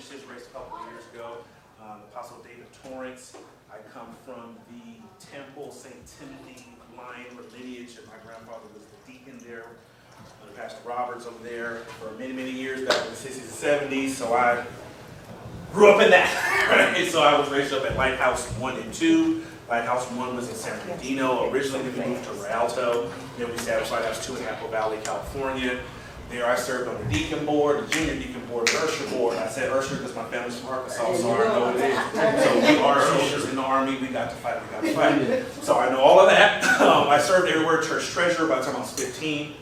initiatives raised a couple of years ago. Apostle David Torrance. I come from the Temple St. Timothy line or lineage, and my grandfather was the deacon there. Pastor Roberts over there for many, many years back in the 60s and 70s. So I grew up in that. Right? So I was raised up at Lighthouse 1 and 2. Lighthouse 1 was in San Bernardino. Originally, we moved to Rialto. Then we established Lighthouse 2 in Apple Valley, California. There I served on the deacon board, the junior deacon board, the Usher board. I said Usher because my family's from Arkansas, so I know it is. So we are soldiers in the Army. We got to fight, we got to fight. So I know all of that. I served everywhere, church treasurer by the time I was 15.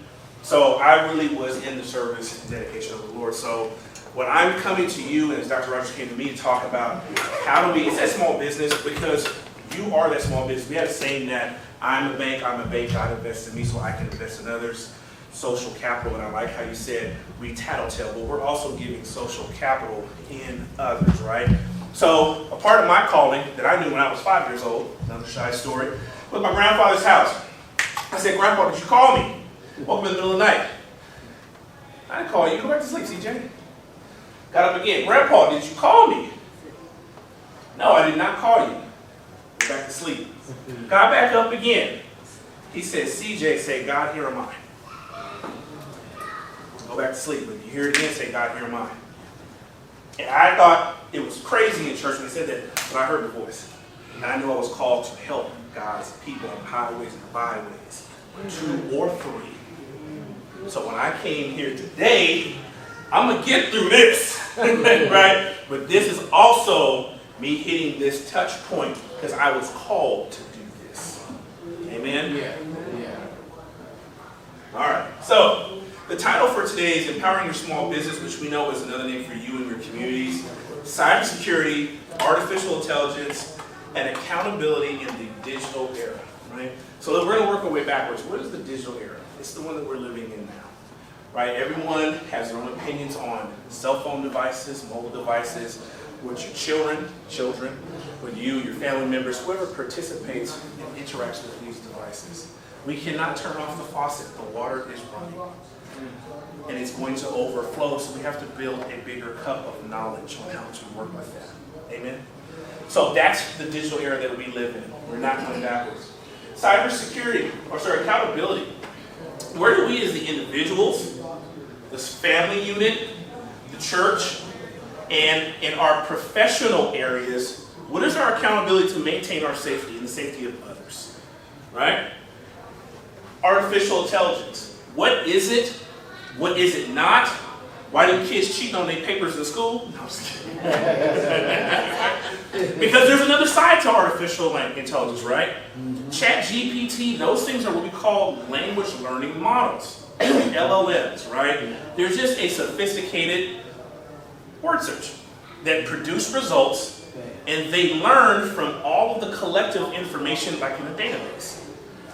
So I really was in the service and dedication of the Lord. So when I'm coming to you, and as Dr. Rogers came to me to talk about how do we, it's that small business because you are that small business. We have a saying that I'm a bank, God invests in me so I can invest in others. Social capital, and I like how you said we tattletale, but we're also giving social capital in others, right? So a part of my calling that I knew when I was 5 years old, another shy story, was my grandfather's house. I said, Grandpa, did you call me? Woke up in the middle of the night. I didn't call you. Go back to sleep, CJ. Got up again. Grandpa, did you call me? No, I did not call you. Go back to sleep. Got back up again. He said, CJ, say, God, here am I. Go back to sleep. But you hear it again, say, God, here am I. And I thought it was crazy in church when they said that, but I heard the voice. And I knew I was called to help God's people on highways and byways, 2 or 3. So when I came here today, I'm going to get through this, right? But this is also me hitting this touch point because I was called to do this. Amen? Yeah. All right. So the title for today is Empowering Your Small Business, which we know is another name for you and your communities. Cybersecurity, artificial intelligence, and accountability in the digital era, right? So we're going to work our way backwards. What is the digital era? It's the one that we're living in now, right? Everyone has their own opinions on cell phone devices, mobile devices, with your children, with you, your family members, whoever participates and interacts with these devices. We cannot turn off the faucet. The water is running. And it's going to overflow, so we have to build a bigger cup of knowledge on how to work with that. Amen? So that's the digital era that we live in. We're not going backwards. Accountability. Where do we as the individuals, this family unit, the church, and in our professional areas, what is our accountability to maintain our safety and the safety of others? Right? Artificial intelligence. What is it? What is it not? Why do kids cheat on their papers in school? No, I'm just kidding. Because there's another side to artificial intelligence, right? ChatGPT, those things are what we call language learning models, LLMs, right? They're just a sophisticated word search that produce results, and they learn from all of the collective information like in a database,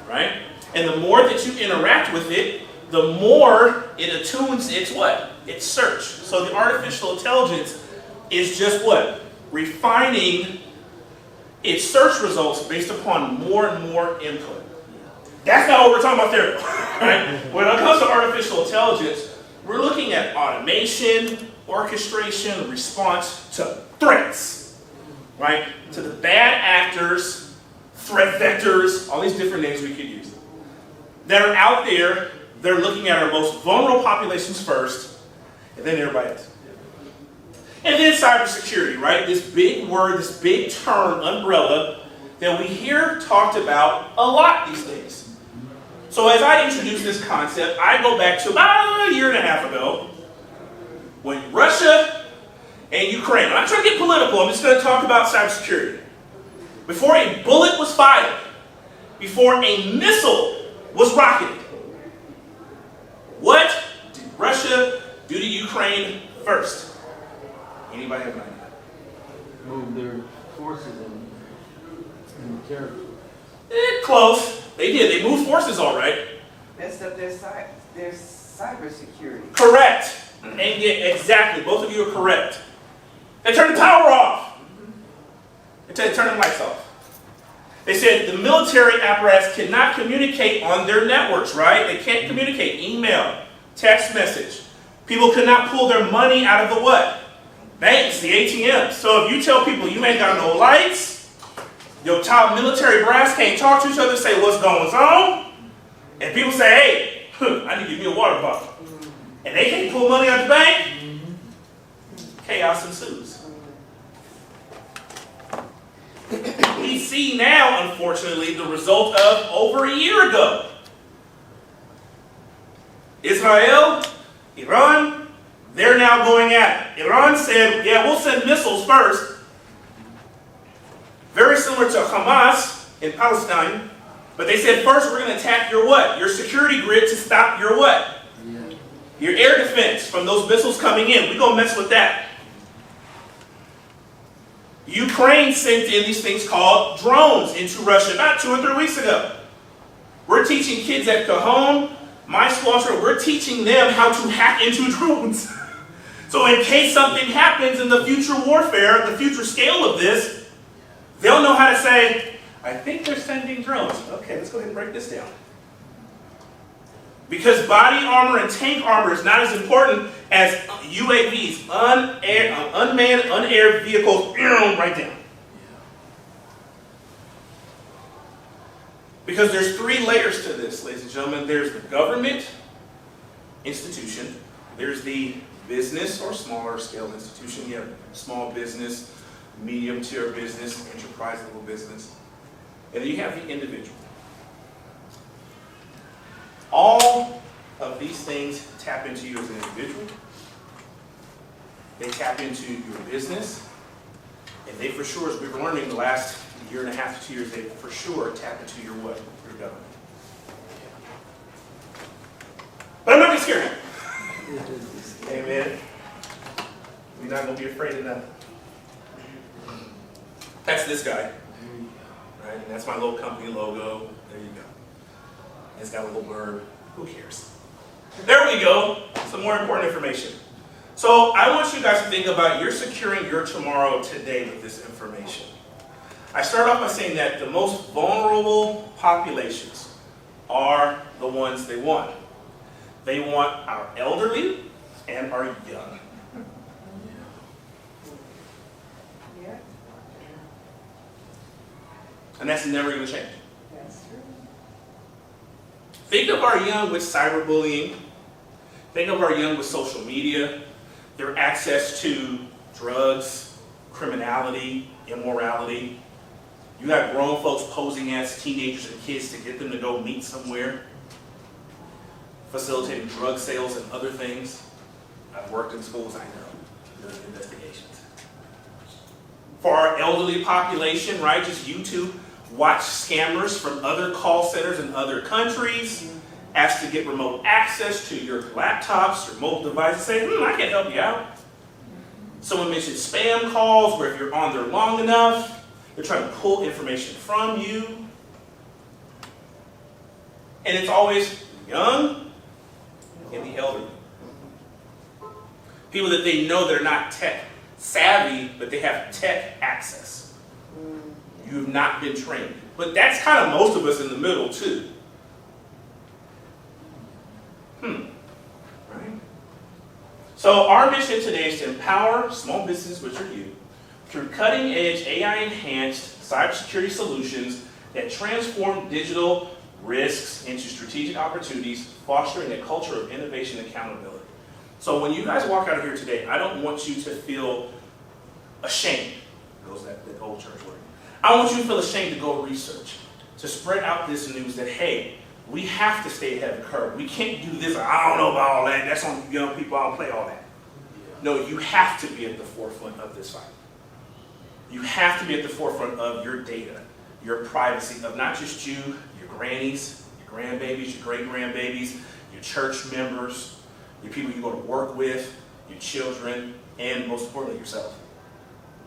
right? And the more that you interact with it, the more it attunes its what? Its search. So the artificial intelligence is just what? Refining its search results based upon more and more input. That's not what we're talking about there, right? When it comes to artificial intelligence, we're looking at automation, orchestration, response to threats, right? To the bad actors, threat vectors, all these different names we could use. That are out there, they're looking at our most vulnerable populations first, and then everybody else. And then cybersecurity, right? This big word, this big term, umbrella, that we hear talked about a lot these days. So as I introduce this concept, I go back to about a year and a half ago, when Russia and Ukraine, I'm not trying to get political, I'm just going to talk about cybersecurity. Before a bullet was fired, before a missile was rocketed, what did Russia do to Ukraine first? Anybody have an idea? Move their forces in territory. Close. They did. They moved forces all right. Messed up their cybersecurity. Correct. And yeah, exactly. Both of you are correct. They turned the power off. They turned the lights off. They said the military apparatus cannot communicate on their networks, right? They can't communicate. Email, text message. People could not pull their money out of the what? Banks, the ATMs. So if you tell people you ain't got no lights, your top military brass can't talk to each other, say what's going on, and people say, hey, I need to give me a water bottle, and they can't pull money out the bank, chaos ensues. We see now, unfortunately, the result of over a year ago. Israel, Iran, they're now going at it. Iran said, yeah, we'll send missiles first. Very similar to Hamas in Palestine. But they said, first we're going to attack your what? Your security grid to stop your what? Yeah. Your air defense from those missiles coming in. We're going to mess with that. Ukraine sent in these things called drones into Russia about 2 or 3 weeks ago. We're teaching kids at Cajon, my school, we're teaching them how to hack into drones. So in case something happens in the future warfare, the future scale of this, they'll know how to say, I think they're sending drones. Okay, let's go ahead and break this down. Because body armor and tank armor is not as important as UAVs, unmanned, unair vehicles, right down. Because there's 3 layers to this, ladies and gentlemen. There's the government institution, there's the business or smaller scale institution, you have small business, medium tier business, enterprise level business, and then you have the individual. All of these things tap into you as an individual. They tap into your business. And they for sure, as we've been learning the last 1.5 to 2 years, they for sure tap into your what? Your government. But I'm not going to scare you. Amen. We're not going to be afraid of nothing. That's this guy. Right? And that's my little company logo. There you go. It's got a little blurb. Who cares? There we go. Some more important information. So I want you guys to think about you're securing your tomorrow today with this information. I start off by saying that the most vulnerable populations are the ones they want. They want our elderly and our young. And that's never going to change. That's true. Think of our young with cyberbullying. Think of our young with social media, their access to drugs, criminality, immorality. You got grown folks posing as teenagers and kids to get them to go meet somewhere, facilitating drug sales and other things. I've worked in schools, I know, doing investigations. For our elderly population, right, just YouTube, watch scammers from other call centers in other countries, ask to get remote access to your laptops or mobile devices, say, I can help you out. Someone mentioned spam calls, where if you're on there long enough, they're trying to pull information from you. And it's always young and the elderly. People that they know they're not tech savvy, but they have tech access. You've not been trained. But that's kind of most of us in the middle too. Right? So our mission today is to empower small businesses, which are you, through cutting-edge AI-enhanced cybersecurity solutions that transform digital risks into strategic opportunities, fostering a culture of innovation and accountability. So when you guys walk out of here today, I don't want you to feel ashamed. Goes that old church word. I want you to feel ashamed to go research, to spread out this news that, hey, we have to stay ahead of the curve. We can't do this. I don't know about all that. That's on young people. I don't play all that. No, you have to be at the forefront of this fight. You have to be at the forefront of your data, your privacy, of not just you, your grannies, your grandbabies, your great-grandbabies, your church members, your people you go to work with, your children, and most importantly, yourself.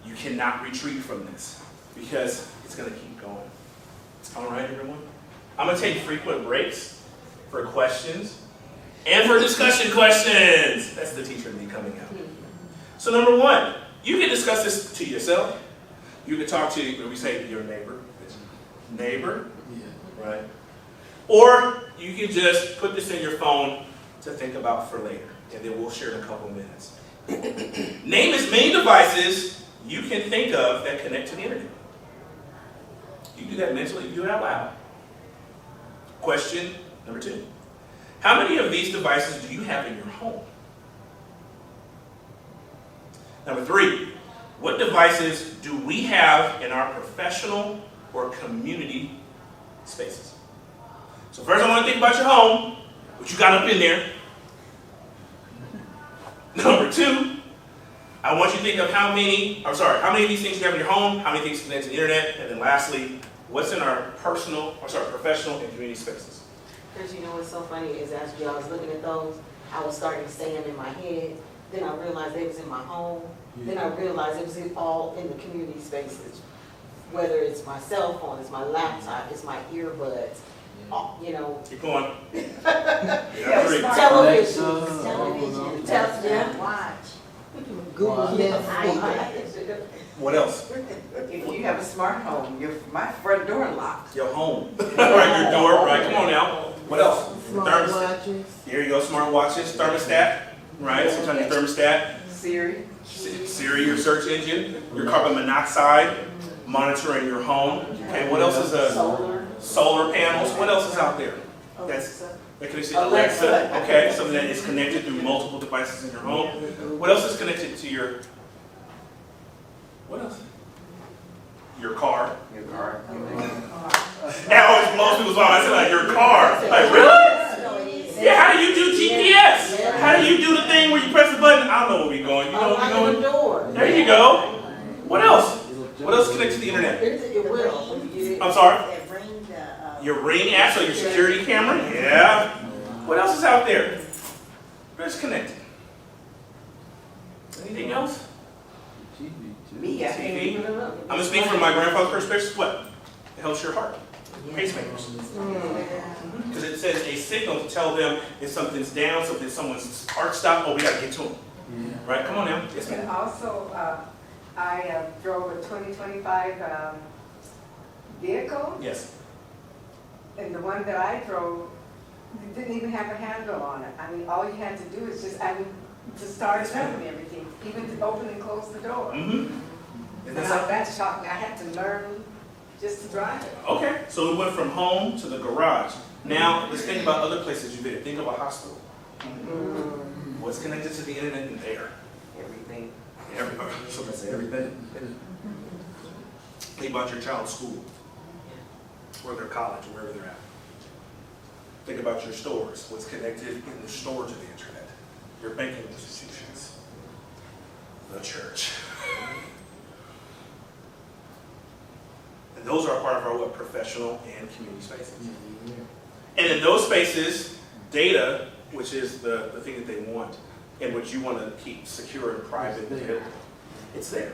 You cannot retreat from this because it's going to keep going. All right, everyone? I'm going to take frequent breaks for questions and for discussion questions. That's the teacher in me coming out. So number one, you can discuss this to yourself. You can talk to, when we say your neighbor, right? Or you can just put this in your phone to think about for later, and then we'll share in a couple minutes. Name as many devices you can think of that connect to the internet. You can do that mentally, you can do it out loud. Question number 2. How many of these devices do you have in your home? Number 3, what devices do we have in our professional or community spaces? So first I want to think about your home, what you got up in there. Number 2, I want you to think of how many of these things you have in your home, how many things connect to the internet, and then lastly, what's in our professional and community spaces. Because you know what's so funny is as I was looking at those, I was starting to say them in my head. Then I realized they was in my home. Then I realized it was all in the community spaces. Whether it's my cell phone, it's my laptop, it's my earbuds, you know. Keep going. Television, Television, watch. Google Nest. What else? If you have a smart home, my front door locks. Your home. Right, your door, right? Come on now. What else? Smart watches. Here you go, smart watches, thermostat, right? Sometimes your thermostat. Siri. Siri, your search engine, your carbon monoxide, monitoring your home. Okay, what else is solar panels? What else is out there? That connects to Alexa. Okay, something that is connected through multiple devices in your home. What else is connected to your? What else? Your car. Your car. That always blows people's mind. I say like your car. Like really? Yeah. How do you do GPS? How do you do the thing where you press the button? I don't know where we're going. You know where we're going? There you go. What else? What else connects to the internet? It will. I'm sorry? Your Ring app, so your security camera? Yeah. What else is out there? What's connected? Anything else? Me, I TV. I'm going to speak from my grandfather's perspective. What? It helps your heart. Pacemakers. Because it says a signal to tell them if something's down, someone's heart stopped, oh, we got to get to them. Right? Come on now. Yes, And ma'am. also, I drove a 2025 vehicle, Yes. and the one that I drove didn't even have a handle on it. I mean, all you had to do is just, to start it up and everything, even to open and close the door. Mm-hmm. And that shocked me. I had to learn just to drive it. Okay, so we went from home to the garage. Now, let's think about other places you've been. Think of a hospital. What's connected to the internet in there? Everything. Everybody. So that's everything. Think about your child's school, or their college, or wherever they're at. Think about your stores. What's connected in the store to the internet? Your banking institutions. The church. And those are part of our professional and community spaces. And in those spaces, data, which is the thing that they want, and what you want to keep secure and private, it's there.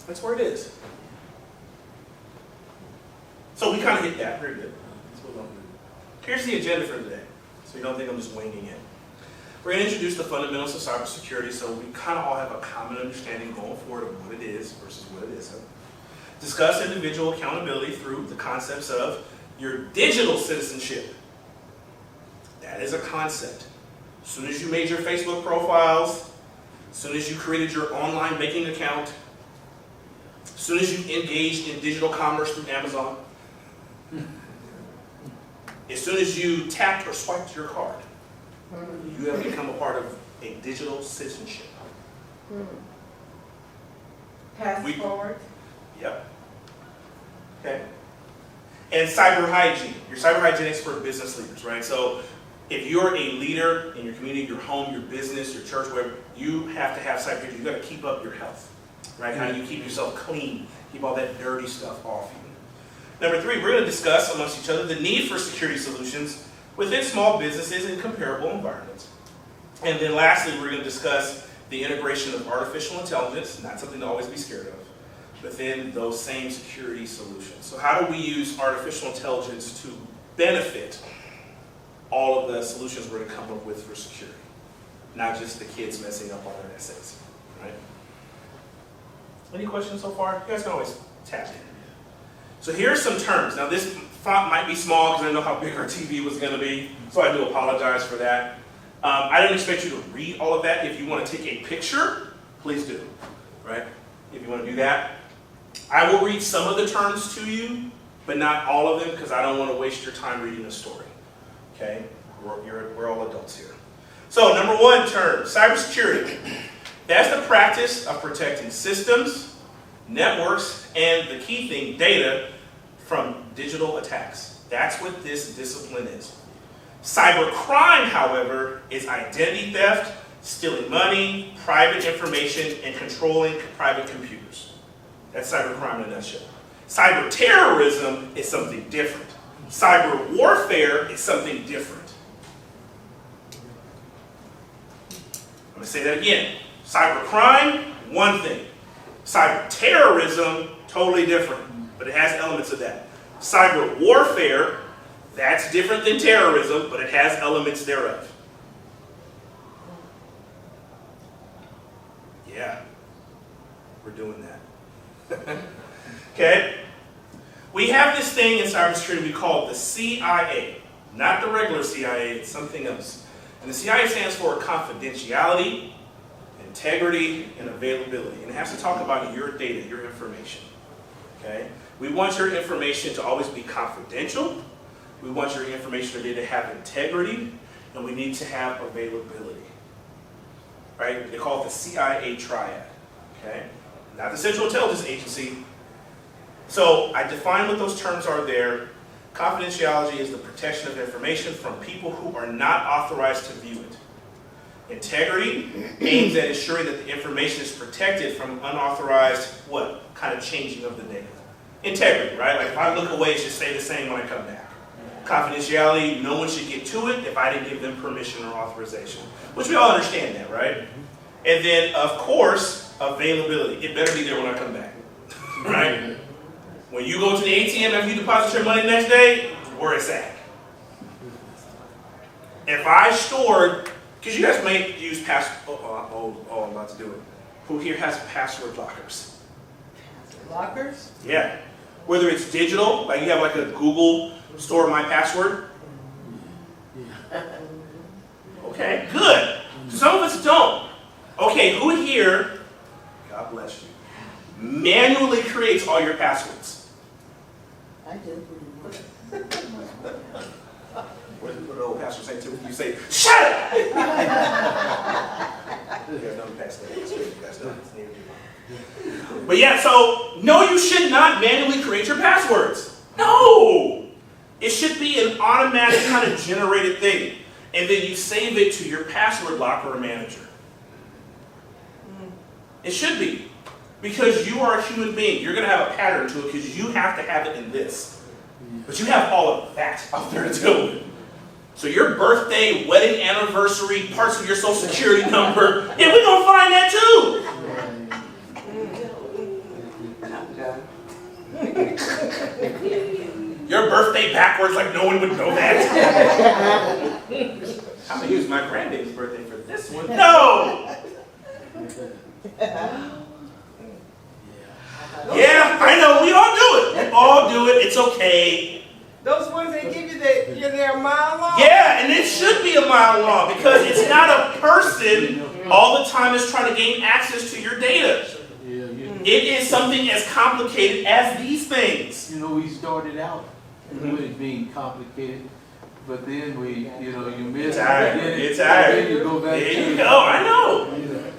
That's where it is. So we kind of hit that. Very good. Here's the agenda for today, so you don't think I'm just winging it. We're going to introduce the fundamentals of cybersecurity so we kind of all have a common understanding going forward of what it is versus what it isn't. Discuss individual accountability through the concepts of your digital citizenship. That is a concept. As soon as you made your Facebook profiles, as soon as you created your online banking account, as soon as you engaged in digital commerce through Amazon, as soon as you tapped or swiped your card, you have become a part of a digital citizenship. Pass forward. Yep. Okay. And cyber hygiene. Your cyber hygienics for business leaders, right? So if you're a leader in your community, your home, your business, your church, whatever, you have to have cyber hygiene. You've got to keep up your health, right? How do you keep yourself clean? Keep all that dirty stuff off you. Number 3, we're going to discuss amongst each other the need for security solutions within small businesses in comparable environments. And then lastly, we're going to discuss the integration of artificial intelligence, not something to always be scared of, within those same security solutions. So how do we use artificial intelligence to benefit all of the solutions we're going to come up with for security? Not just the kids messing up on their essays, right? Any questions so far? You guys can always tap in. So here are some terms. Now this font might be small because I know how big our TV was going to be, so I do apologize for that. I don't expect you to read all of that. If you want to take a picture, please do, right? If you want to do that. I will read some of the terms to you, but not all of them, because I don't want to waste your time reading a story, okay? We're all adults here. So, number one term, cybersecurity. That's the practice of protecting systems, networks, and the key thing, data, from digital attacks. That's what this discipline is. Cybercrime, however, is identity theft, stealing money, private information, and controlling private computers. That's cybercrime in a nutshell. Cyber terrorism is something different. Cyber warfare is something different. I'm going to say that again. Cybercrime, one thing. Cyber terrorism, totally different, but it has elements of that. Cyber warfare, that's different than terrorism, but it has elements thereof. Yeah, we're doing that. Okay? We have this thing in cybersecurity we call the CIA. Not the regular CIA, it's something else. And the CIA stands for confidentiality, integrity, and availability. And it has to talk about your data, your information. Okay? We want your information to always be confidential. We want your information or data to have integrity, and we need to have availability. Right? They call it the CIA triad. Okay? Not the Central Intelligence Agency. So I define what those terms are there. Confidentiality is the protection of information from people who are not authorized to view it. Integrity aims at ensuring that the information is protected from unauthorized, what? Kind of changing of the data. Integrity, right? Like if I look away, it should stay the same when I come back. Confidentiality, no one should get to it if I didn't give them permission or authorization. Which we all understand that, right? And then, of course, availability. It better be there when I come back, right? When you go to the ATM after you deposit your money the next day, where it's at. If I stored, because you guys may use I'm about to do it. Who here has password lockers? Lockers? Yeah. Whether it's digital, like you have like a Google store my password. Okay, good. Some of us don't. Okay, who here, God bless you, manually creates all your passwords? I do. What did the old pastor say to you? You say, shut up! You guys know the password. You guys know it's near you. But yeah, so, no, you should not manually create your passwords. No! It should be an automatic kind of generated thing. And then you save it to your password locker or manager. It should be. Because you are a human being. You're going to have a pattern to it because you have to have it in this. But you have all of that out there to deal with. So your birthday, wedding anniversary, parts of your social security number, yeah, we're going to find that too. I'm done. Your birthday backwards like no one would know that. I'm going to use my granddad's birthday for this one. No! Yeah, I know. We all do it. We all do it. It's okay. Those ones they give you, they're a mile long. Yeah, and it should be a mile long because it's not a person all the time is trying to gain access to your data. It is something as complicated as these things. You know, we started out with it being complicated, but then you miss it. It's Then you go back There to you go. I know.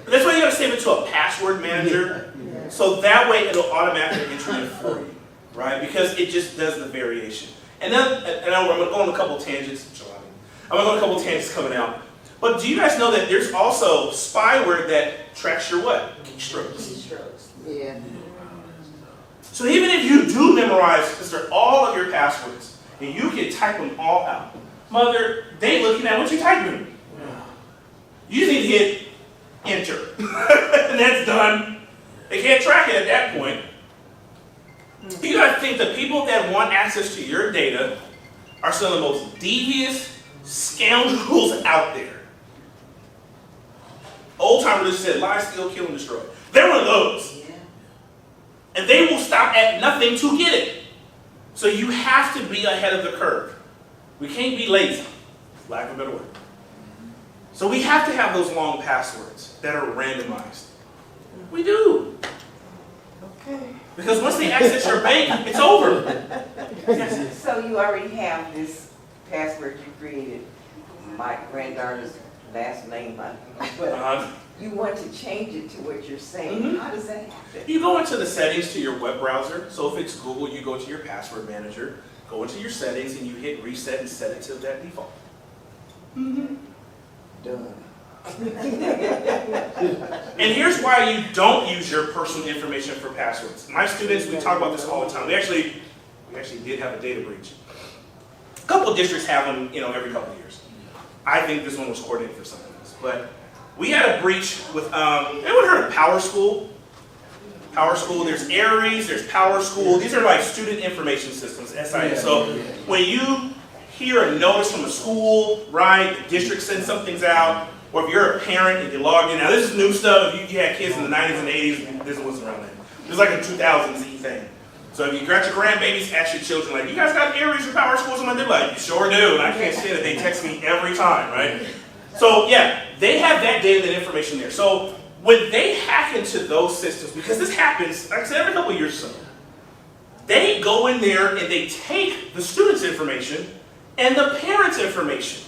That's why you got to save it to a password manager. So that way it'll automatically enter it for you, right? Because it just does the variation. And then, I'm going to go on a couple tangents. I'm going to go on a couple tangents coming out. But do you guys know that there's also spyware that tracks your what? Keystrokes. Yeah. So even if you do memorize, sister, all of your passwords, and you can type them all out, mother, they looking at what you're typing. You just need to hit enter. And that's done. They can't track it at that point. You got to think the people that want access to your data are some of the most devious scoundrels out there. Old time religion said, lie, steal, kill, and destroy. They're one of those. Yeah. And they will stop at nothing to get it. So you have to be ahead of the curve. We can't be lazy, lack of a better word. So we have to have those long passwords that are randomized. We do. Okay. Because once they access your bank, it's over. Yes. So you already have this password you created, my granddaughter's last name, but you want to change it to what you're saying. Mhm. How does that happen? You go into the settings to your web browser. So if it's Google, you go to your password manager, go into your settings, and you hit reset and set it to that default. Done. And here's why you don't use your personal information for passwords. My students, we talk about this all the time. We actually did have a data breach. A couple of districts have them, every couple of years. I think this one was coordinated for something else. But we had a breach with, anyone heard of Power School? Power School, there's Aries, there's Power School. These are like student information systems, SIS. So when you hear a notice from a school, right, the district sends some things out, or if you're a parent and you log in, now this is new stuff. If you had kids in the 90s and 80s, this wasn't around then. It was like a 2000s thing. So if you got your grandbabies, ask your children, like, you guys got Aries or Power Schools? And they're like, you sure do. And I can't stand it. They text me every time, right? So yeah, they have that data, that information there. So when they hack into those systems, because this happens, like I said, every couple of years or so, they go in there and they take the student's information and the parent's information,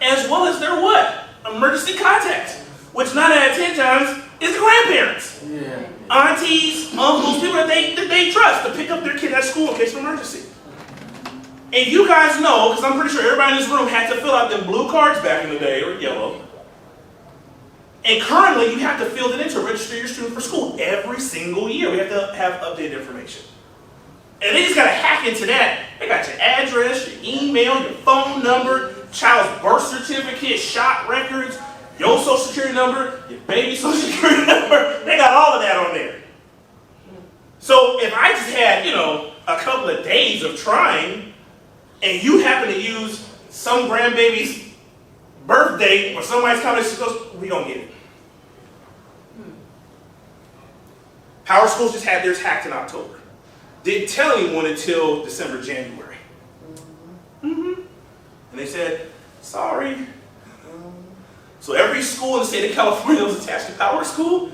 as well as their what? Emergency contacts, which 9 out of 10 times is the grandparents. Yeah. Aunties, uncles, people that they trust to pick up their kid at school in case of emergency. And you guys know, because I'm pretty sure everybody in this room had to fill out them blue cards back in the day, or yellow. And currently, you have to fill it in to register your student for school every single year. We have to have updated information. And they just got to hack into that. They got your address, your email, your phone number, child's birth certificate, shot records, your social security number, your baby's social security number. They got all of that on there. So if I just had, a couple of days of trying, and you happen to use some grandbaby's birth date or somebody's college, we don't get it. Power Schools just had theirs hacked in October. Didn't tell anyone until December, January. And they said, sorry. So every school in the state of California that was attached to Power School,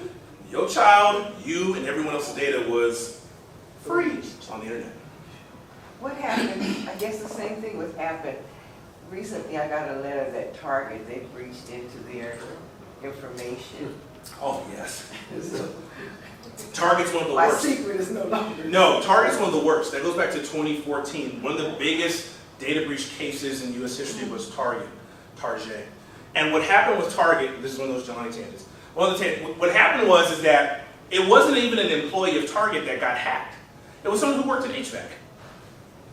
your child, you, and everyone else's data was free on the internet. What happened? I guess the same thing was happened. Recently, I got a letter that Target, they breached into their information. Oh, yes. Target's one of the My worst. secret is no longer. No, Target's one of the worst. That goes back to 2014. One of the biggest data breach cases in U.S. history was Target. And what happened with Target, this is one of those Johnny tangents. What happened was that it wasn't even an employee of Target that got hacked. It was someone who worked in HVAC.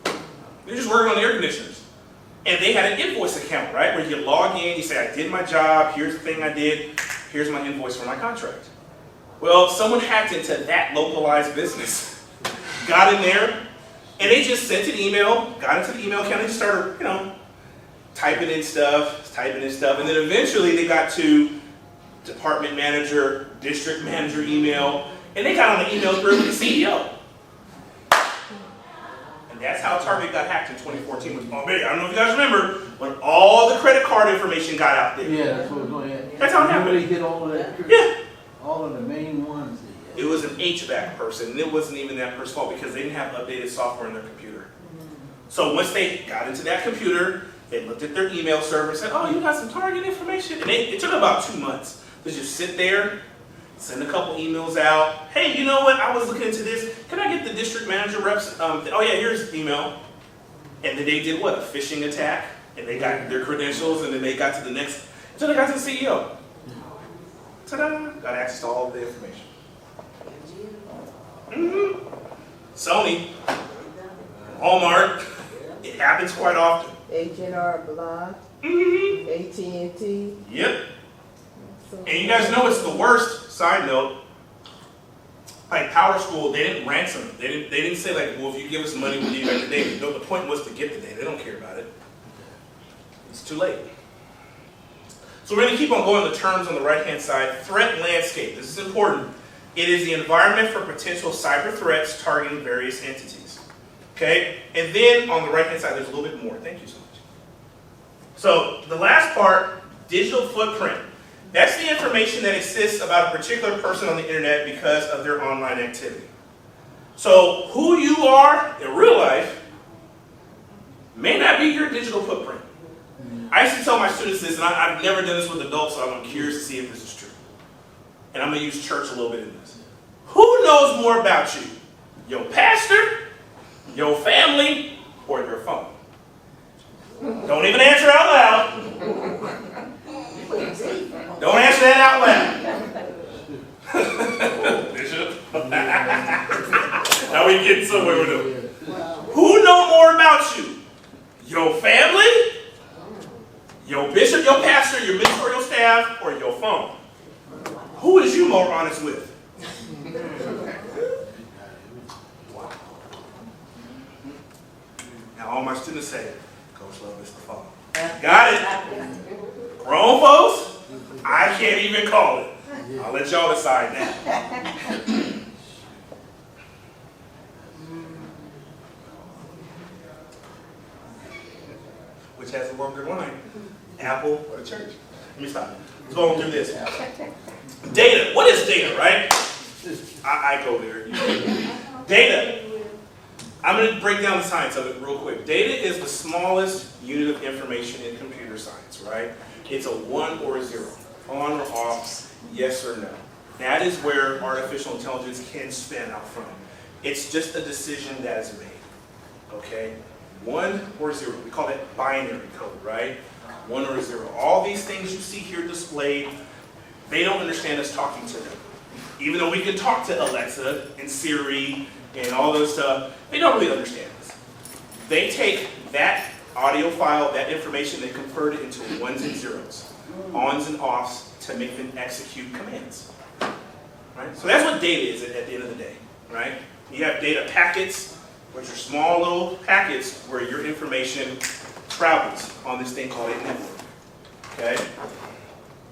They were just working on the air conditioners. And they had an invoice account, right? Where you log in, you say, I did my job, here's the thing I did, here's my invoice for my contract. Well, someone hacked into that localized business, got in there, and they just sent an email, got into the email account, and just started, typing in stuff, and then eventually they got to department manager, district manager email, and they got on the email thread with the CEO. And that's how Target got hacked in 2014 with Palm Bay. I don't know if you guys remember, when all the credit card information got out there. Yeah, that's what was going on. That's how it happened. They hit all of that. Yeah. All of the main ones. It was an HVAC person, and it wasn't even that person's fault because they didn't have updated software in their computer. So once they got into that computer, they looked at their email server and said, oh, you got some Target information? And it took about 2 months to just sit there, send a couple emails out. Hey, you know what? I was looking into this. Can I get the district manager reps? Oh, yeah, here's the email. And then they did what? A phishing attack. And they got their credentials, and then they got to the next, until they got to the CEO. Ta-da! Got access to all of the information. Sony, Walmart, it happens quite often. H&R Block, AT&T. Yep. And you guys know it's the worst. Side note, like Power School, they didn't ransom. They didn't say like, well, if you give us money, we'll give you back the data. No, the point was to get the data. They don't care about it. It's too late. So we're going to keep on going the terms on the right-hand side. Threat landscape. This is important. It is the environment for potential cyber threats targeting various entities. Okay? And then on the right-hand side, there's a little bit more. Thank you so much. So the last part Digital footprint. That's the information that exists about a particular person on the internet because of their online activity. So who you are in real life may not be your digital footprint. I used to tell my students this, and I've never done this with adults, so I'm curious to see if this is true. And I'm going to use church a little bit in this. Who knows more about you? Your pastor, your family, or your phone? Don't even answer out loud. Don't answer that out loud. Bishop. Now we're getting somewhere with them. Who know more about you? Your family, your bishop, your pastor, your ministerial staff, or your phone? Who is you more honest with? Now all my students say, Coach Love, it's the phone. Got it. Grown folks, I can't even call it. I'll let y'all decide now. Which has a longer line, Apple or the church? Let me stop. Let's go on through this. Data. What is data, right? I go there. Data. I'm going to break down the science of it real quick. Data is the smallest unit of information in computer science, right? It's a 1 or a 0, on or off, yes or no. That is where artificial intelligence can span out from. It's just a decision that is made, okay? 1 or 0, we call that binary code, right? 1 or 0. All these things you see here displayed, they don't understand us talking to them. Even though we can talk to Alexa and Siri and all those stuff, they don't really understand us. They take that audio file, that information, they convert it into 1s and 0s, ons and offs to make them execute commands. Right? So that's what data is at the end of the day, right? You have data packets, which are small little packets where your information travels on this thing called a network. Okay?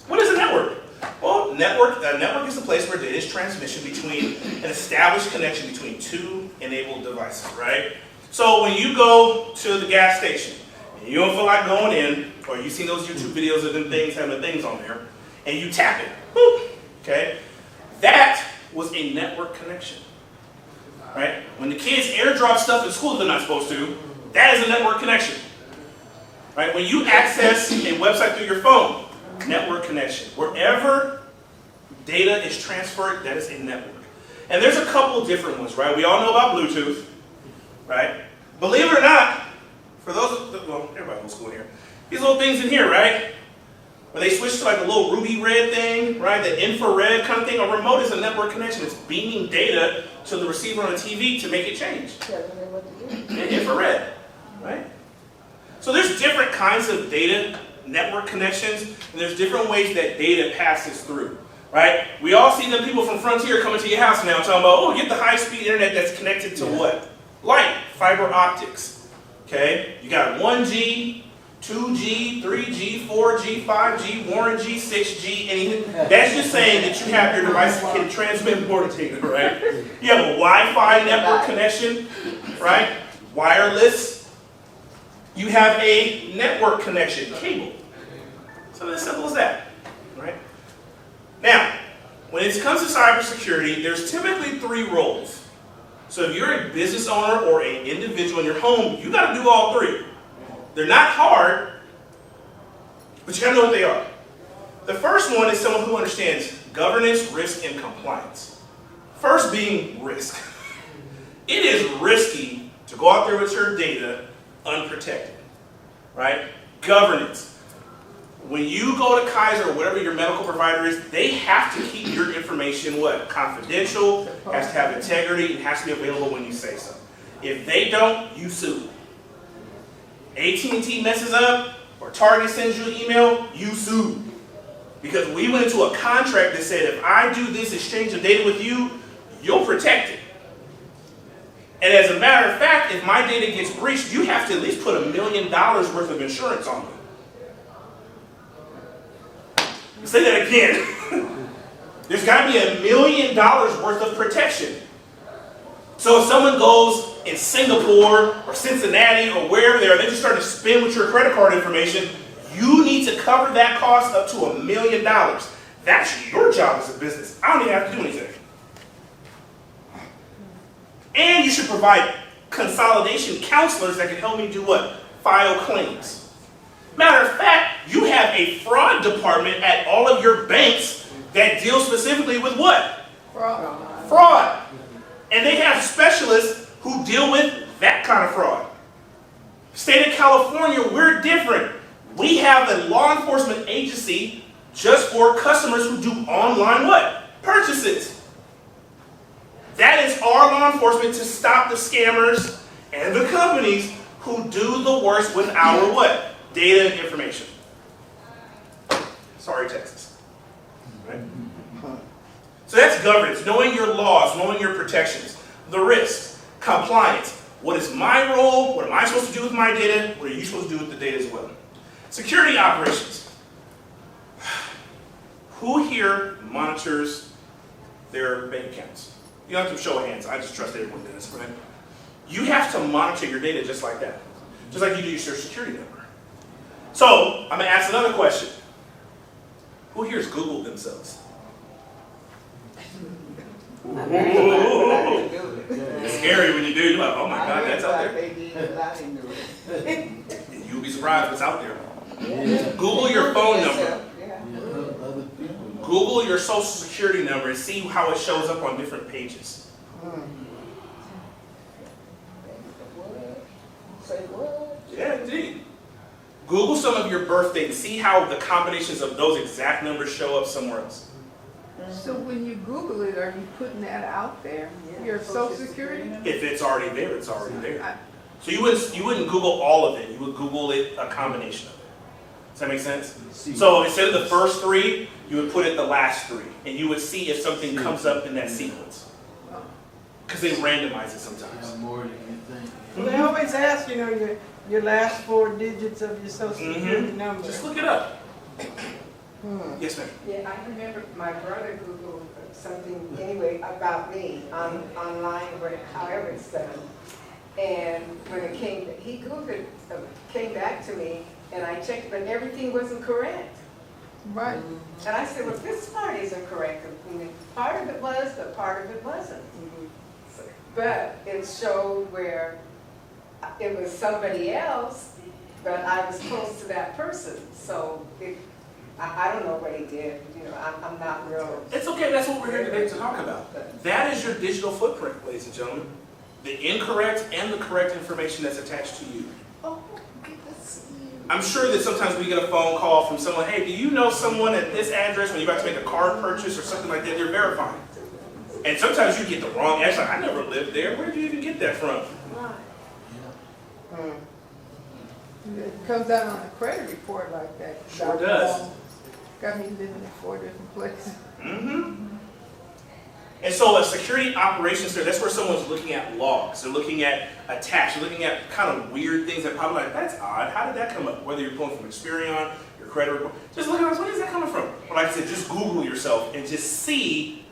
What is a network? Well, a network is a place where data is transmission between an established connection between two enabled devices, right? So when you go to the gas station and you don't feel like going in, or you've seen those YouTube videos of them things having things on there, and you tap it, boop, okay? That was a network connection, right? When the kids airdrop stuff at school they're not supposed to, that is a network connection, right? When you access a website through your phone, network connection. Wherever data is transferred, that is a network. And there's a couple of different ones, right? We all know about Bluetooth, right? Believe it or not, for those, well, everybody knows school here, these little things in here, right? Where they switch to like a little ruby red thing, right? The infrared kind of thing. A remote is a network connection. It's beaming data to the receiver on the TV to make it change. Infrared, right? So there's different kinds of data network connections, and there's different ways that data passes through, right? We all see them people from Frontier coming to your house now talking about, oh, get the high-speed internet that's connected to what? Light, fiber optics, okay? You got 1G, 2G, 3G, 4G, 5G, warranty, 6G, anything. That's just saying that you have your device that can transmit more data, right? You have a Wi-Fi network connection, right? Wireless. You have a network connection, cable. Something as simple as that, right? Now, when it comes to cybersecurity, there's typically 3 roles. So if you're a business owner or an individual in your home, you got to do all 3. They're not hard, but you got to know what they are. The first one is someone who understands governance, risk, and compliance. First being risk. It is risky to go out there with your data unprotected, right? Governance. When you go to Kaiser or whatever your medical provider is, they have to keep your information what? Confidential, has to have integrity, and has to be available when you say so. If they don't, you sue. AT&T messes up, or Target sends you an email, you sue. Because we went into a contract that said if I do this exchange of data with you, you'll protect it. And as a matter of fact, if my data gets breached, you have to at least put $1 million worth of insurance on me. Say that again. There's got to be $1 million worth of protection. So if someone goes in Singapore or Cincinnati or wherever they are, they just start to spin with your credit card information, You need to cover that cost up to $1 million. That's your job as a business. I don't even have to do anything. And you should provide consolidation counselors that can help me do what? File claims. Matter of fact, you have a fraud department at all of your banks that deal specifically with what? Fraud. And they have specialists who deal with that kind of fraud. State of California, we're different. We have a law enforcement agency just for customers who do online what? Purchases. That is our law enforcement to stop the scammers and the companies who do the worst with our what? Data and information. Sorry, Texas. Right? So that's governance, knowing your laws, knowing your protections, the risks, compliance. What is my role? What am I supposed to do with my data? What are you supposed to do with the data as well? Security operations. Who here monitors their bank accounts? You don't have to show of hands. I just trust everyone does, right? You have to monitor your data just like that. Just like you do your social security number. So, I'm going to ask another question. Who here has Googled themselves? It's scary when you do. You're like, oh my God, that's out there. You'll be surprised what's out there. Google your phone number. Google your social security number and see how it shows up on different pages. Yeah, indeed. Google some of your birth date and see how the combinations of those exact numbers show up somewhere else. So when you Google it, are you putting that out there? Your social security? If it's already there, it's already there. So you wouldn't Google all of it. You would Google it a combination of it. Does that make sense? So instead of the first three, you would put it the last three, and you would see if something comes up in that sequence. Because they randomize it sometimes. More than you think. Well, they always ask, your last 4 digits of your social security number. Just look it up. Yes, ma'am. Yeah, I remember my brother Googled something anyway about me online, however it's done. And when it he Googled it, came back to me, and I checked, but everything wasn't correct. Right. And I said, well, this part isn't correct. I mean, part of it was, but part of it wasn't. But it showed where it was somebody else, but I was close to that person. So I don't know what he did. I'm not real. It's okay. That's what we're here today to talk about. That is your digital footprint, ladies and gentlemen. The incorrect and the correct information that's attached to you. I'm sure that sometimes we get a phone call from someone, hey, do you know someone at this address when you're about to make a card purchase or something like that? They're verifying. And sometimes you get the wrong address. I never lived there. Where did you even get that from? It comes out on a credit report like that. Sure does. Got me living in 4 different places. And so a security operations center, that's where someone's looking at logs. They're looking at attacks. They're looking at kind of weird things that probably like, that's odd. How did that come up? Whether you're pulling from Experian, your credit report. Just look at where is that coming from? But like I said, just Google yourself and just see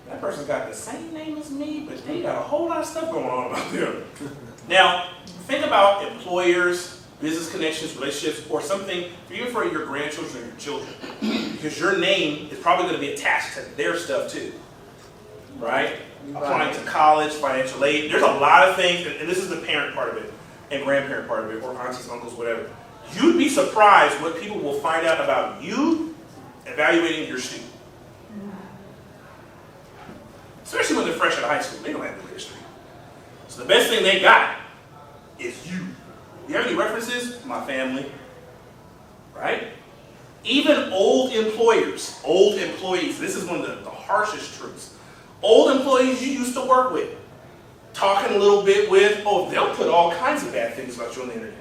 that person's got the same name as me, but they got a whole lot of stuff going on about them. Now, think about employers, business connections, relationships, or something, even for your grandchildren or your children. Because your name is probably going to be attached to their stuff too. Right? Applying to college, financial aid. There's a lot of things, and this is the parent part of it, and grandparent part of it, or aunties, uncles, whatever. You'd be surprised what people will find out about you evaluating your student. Especially when they're fresh out of high school. They don't have any history. So the best thing they got is you. You have any references? My family. Right? Even old employers, old employees, this is one of the harshest truths. Old employees you used to work with, talking a little bit with, they'll put all kinds of bad things about you on the internet.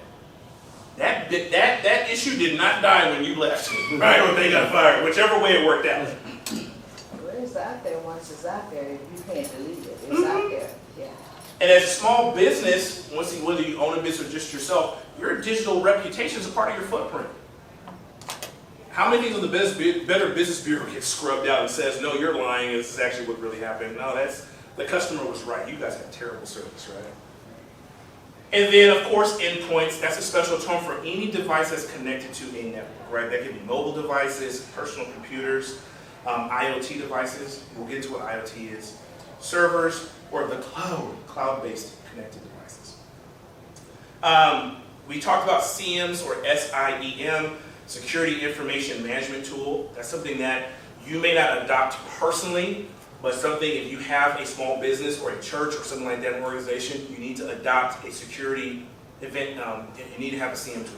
That issue did not die when you left, right? When they got fired, whichever way it worked out. Well, it's out there once it's out there. You can't delete it. It's out there. Yeah. And as a small business, whether you own a business or just yourself, your digital reputation is a part of your footprint. How many things on the Better Business Bureau get scrubbed out and says, no, you're lying, this is actually what really happened? No, the customer was right. You guys have terrible service, right? And then, of course, endpoints. That's a special term for any device that's connected to a network, right? That can be mobile devices, personal computers, IoT devices. We'll get into what IoT is. Servers, or the cloud-based connected devices. We talked about SIEMs, or SIEM, Security Information Management Tool. That's something that you may not adopt personally, but something, if you have a small business or a church or something like that, an organization, you need to adopt a security event, you need to have a SIEM tool.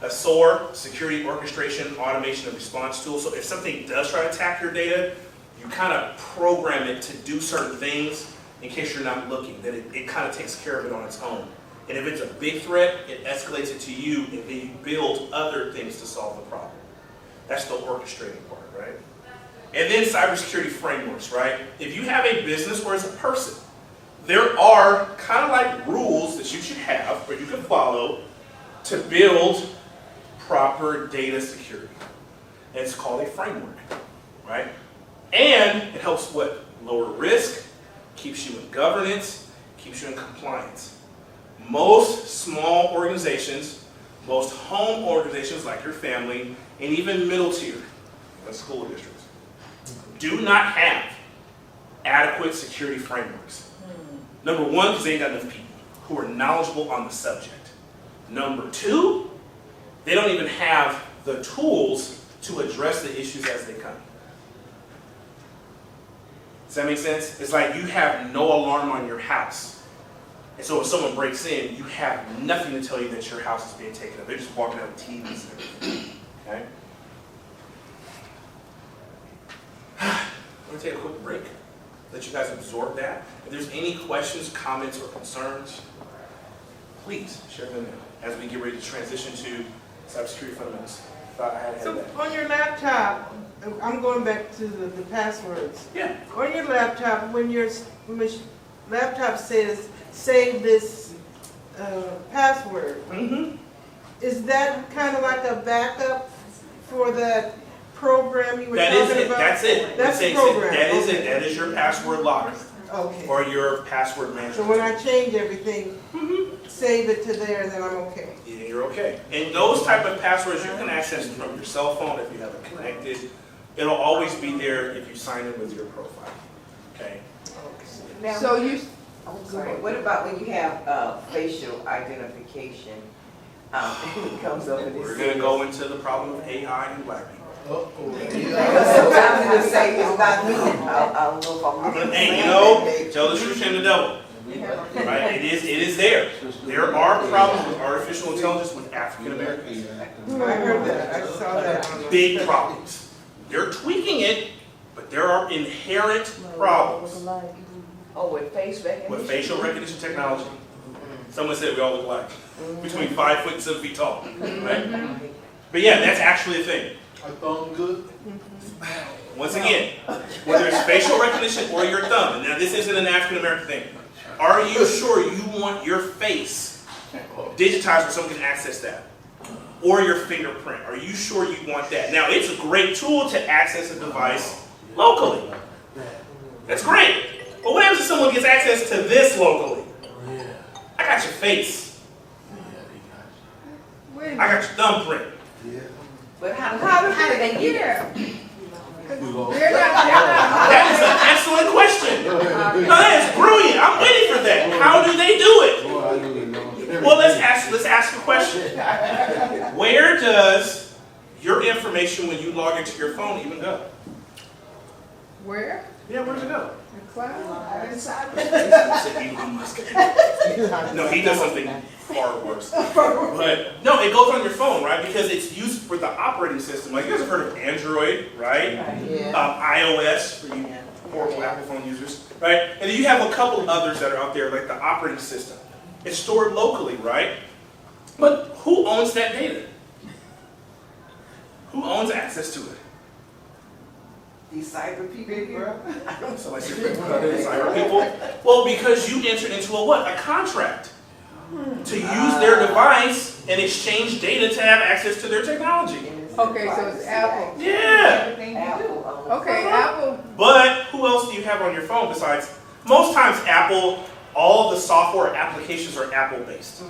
A SOAR, Security Orchestration, Automation, and Response Tool. So if something does try to attack your data, you kind of program it to do certain things in case you're not looking, that it kind of takes care of it on its own. And if it's a big threat, it escalates it to you, and then you build other things to solve the problem. That's the orchestrating part, right? And then cybersecurity frameworks, right? If you have a business or as a person, there are kind of like rules that you should have or you can follow to build proper data security. And it's called a framework, right? And it helps what? Lower risk, keeps you in governance, keeps you in compliance. Most small organizations, most home organizations like your family, and even middle tier, like school districts, do not have adequate security frameworks. Number one, because they ain't got enough people who are knowledgeable on the subject. Number two, they don't even have the tools to address the issues as they come. Does that make sense? It's like you have no alarm on your house. And so if someone breaks in, you have nothing to tell you that your house is being taken up. They're just walking out with TVs and everything. Okay? I'm going to take a quick break, let you guys absorb that. If there's any questions, comments, or concerns, please share them now as we get ready to transition to cybersecurity fundamentals. Thought I had So that. on your laptop, I'm going back to the passwords. Yeah. On your laptop, when your laptop says save this password, is that kind of like a backup for that program you were That is talking it. about? That's it. That's the It. program. That is Okay. it. That is your password locker Okay. or your password So management. when I change everything, save it to there, and then I'm okay. Yeah, you're okay. And those type of passwords you can access from your cell phone if you have it connected. It'll always be there if you sign in with your profile. Okay. Now, So you, I'm sorry, what about when you have facial identification? It comes up and it We're gonna go into the problem of AI and black people. I'm gonna say it's not me. I don't know if I'm looking. Hey, you know, tell the truth, shame the devil. Right? It is there. There are problems with artificial intelligence with African Americans. I heard that, I saw that on the. Big problems. They're tweaking it, but there are inherent problems Oh, with face recognition? with facial recognition technology. Someone said we all look alike, between 5 foot and 7 feet tall, right? But yeah, that's actually a thing. I thumb good. Once again, whether it's facial recognition or your thumb, and now this isn't an African American thing. Are you sure you want your face digitized where someone can access that? Or your fingerprint? Are you sure you want that? Now, it's a great tool to access a device locally. That's great. But what happens if someone gets access to this locally? I got your face. wait a I minute. got your thumbprint. But how How do they get it? here? We go. They're not, That is an excellent question. No, that is brilliant. I'm waiting for that. How do they do it? Well, let's ask a question. Where does your information when you log into your phone even go? where? Yeah, where's it go? The cloud? No, he does something far worse. But no, it goes on your phone, right? Because it's used for the operating system. Like you guys have heard of Android, right? iOS for you horrible Apple phone users, right? And then you have a couple others that are out there, like the operating system. It's stored locally, right? But who owns that data? Who owns access to it? These cyber people? So I said, cyber people. Well, because you entered into a what? A contract to use their device and exchange data to have access to their technology. Okay, so it's Apple. Yeah. Everything you do. Apple. Okay, Apple, But who else do you have on your phone besides? Most times Apple all of the software applications are Apple-based.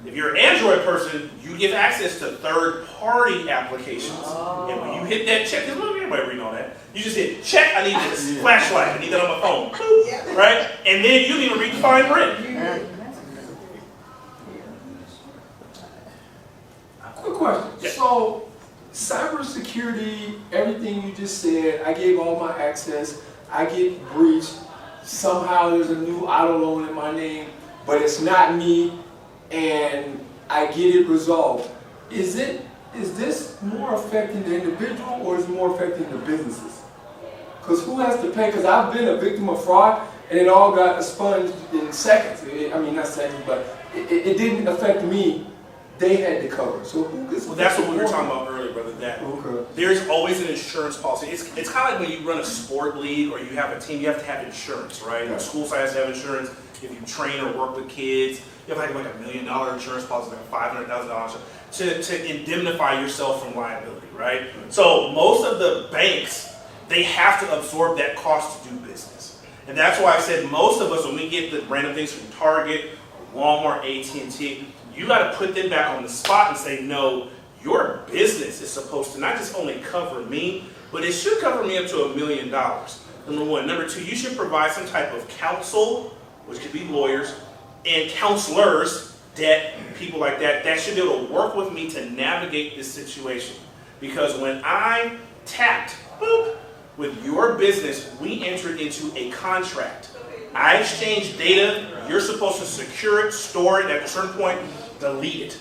If you're an Android person, you give access to third-party applications. And when you hit that check, because everybody reading all that, you just hit check, I need this, flashlight, I need that on my phone, boop, right? And then you don't even read the fine print. Quick question. Yeah. So, cybersecurity, everything you just said, I gave all my access, I get breached, somehow there's a new auto loan in my name, but it's not me, and I get it resolved. Is this more affecting the individual or is it more affecting the businesses? Because who has to pay? Because I've been a victim of fraud and it all got expunged in seconds. I mean, not seconds, but it didn't affect me. They had to cover. So who gets? Well, that's what we were talking about earlier, brother. That Okay. there's always an insurance policy. It's kind of like when you run a sport league or you have a team, you have to have insurance, right? Yeah. The school side has to have insurance. If you train or work with kids, you have like $1 million insurance policy, like $500,000 to indemnify yourself from liability, right? So most of the banks, they have to absorb that cost to do business. And that's why I said most of us, when we get the random things from Target, Walmart, AT&T, you got to put them back on the spot and say, no, your business is supposed to not just only cover me, but it should cover me up to $1 million. Number one. Number two, you should provide some type of counsel, which could be lawyers, and counselors, debt, people like that, that should be able to work with me to navigate this situation. Because when I tapped, boop, with your business, we entered into a contract. I exchanged data, you're supposed to secure it, store it, at a certain point, delete it.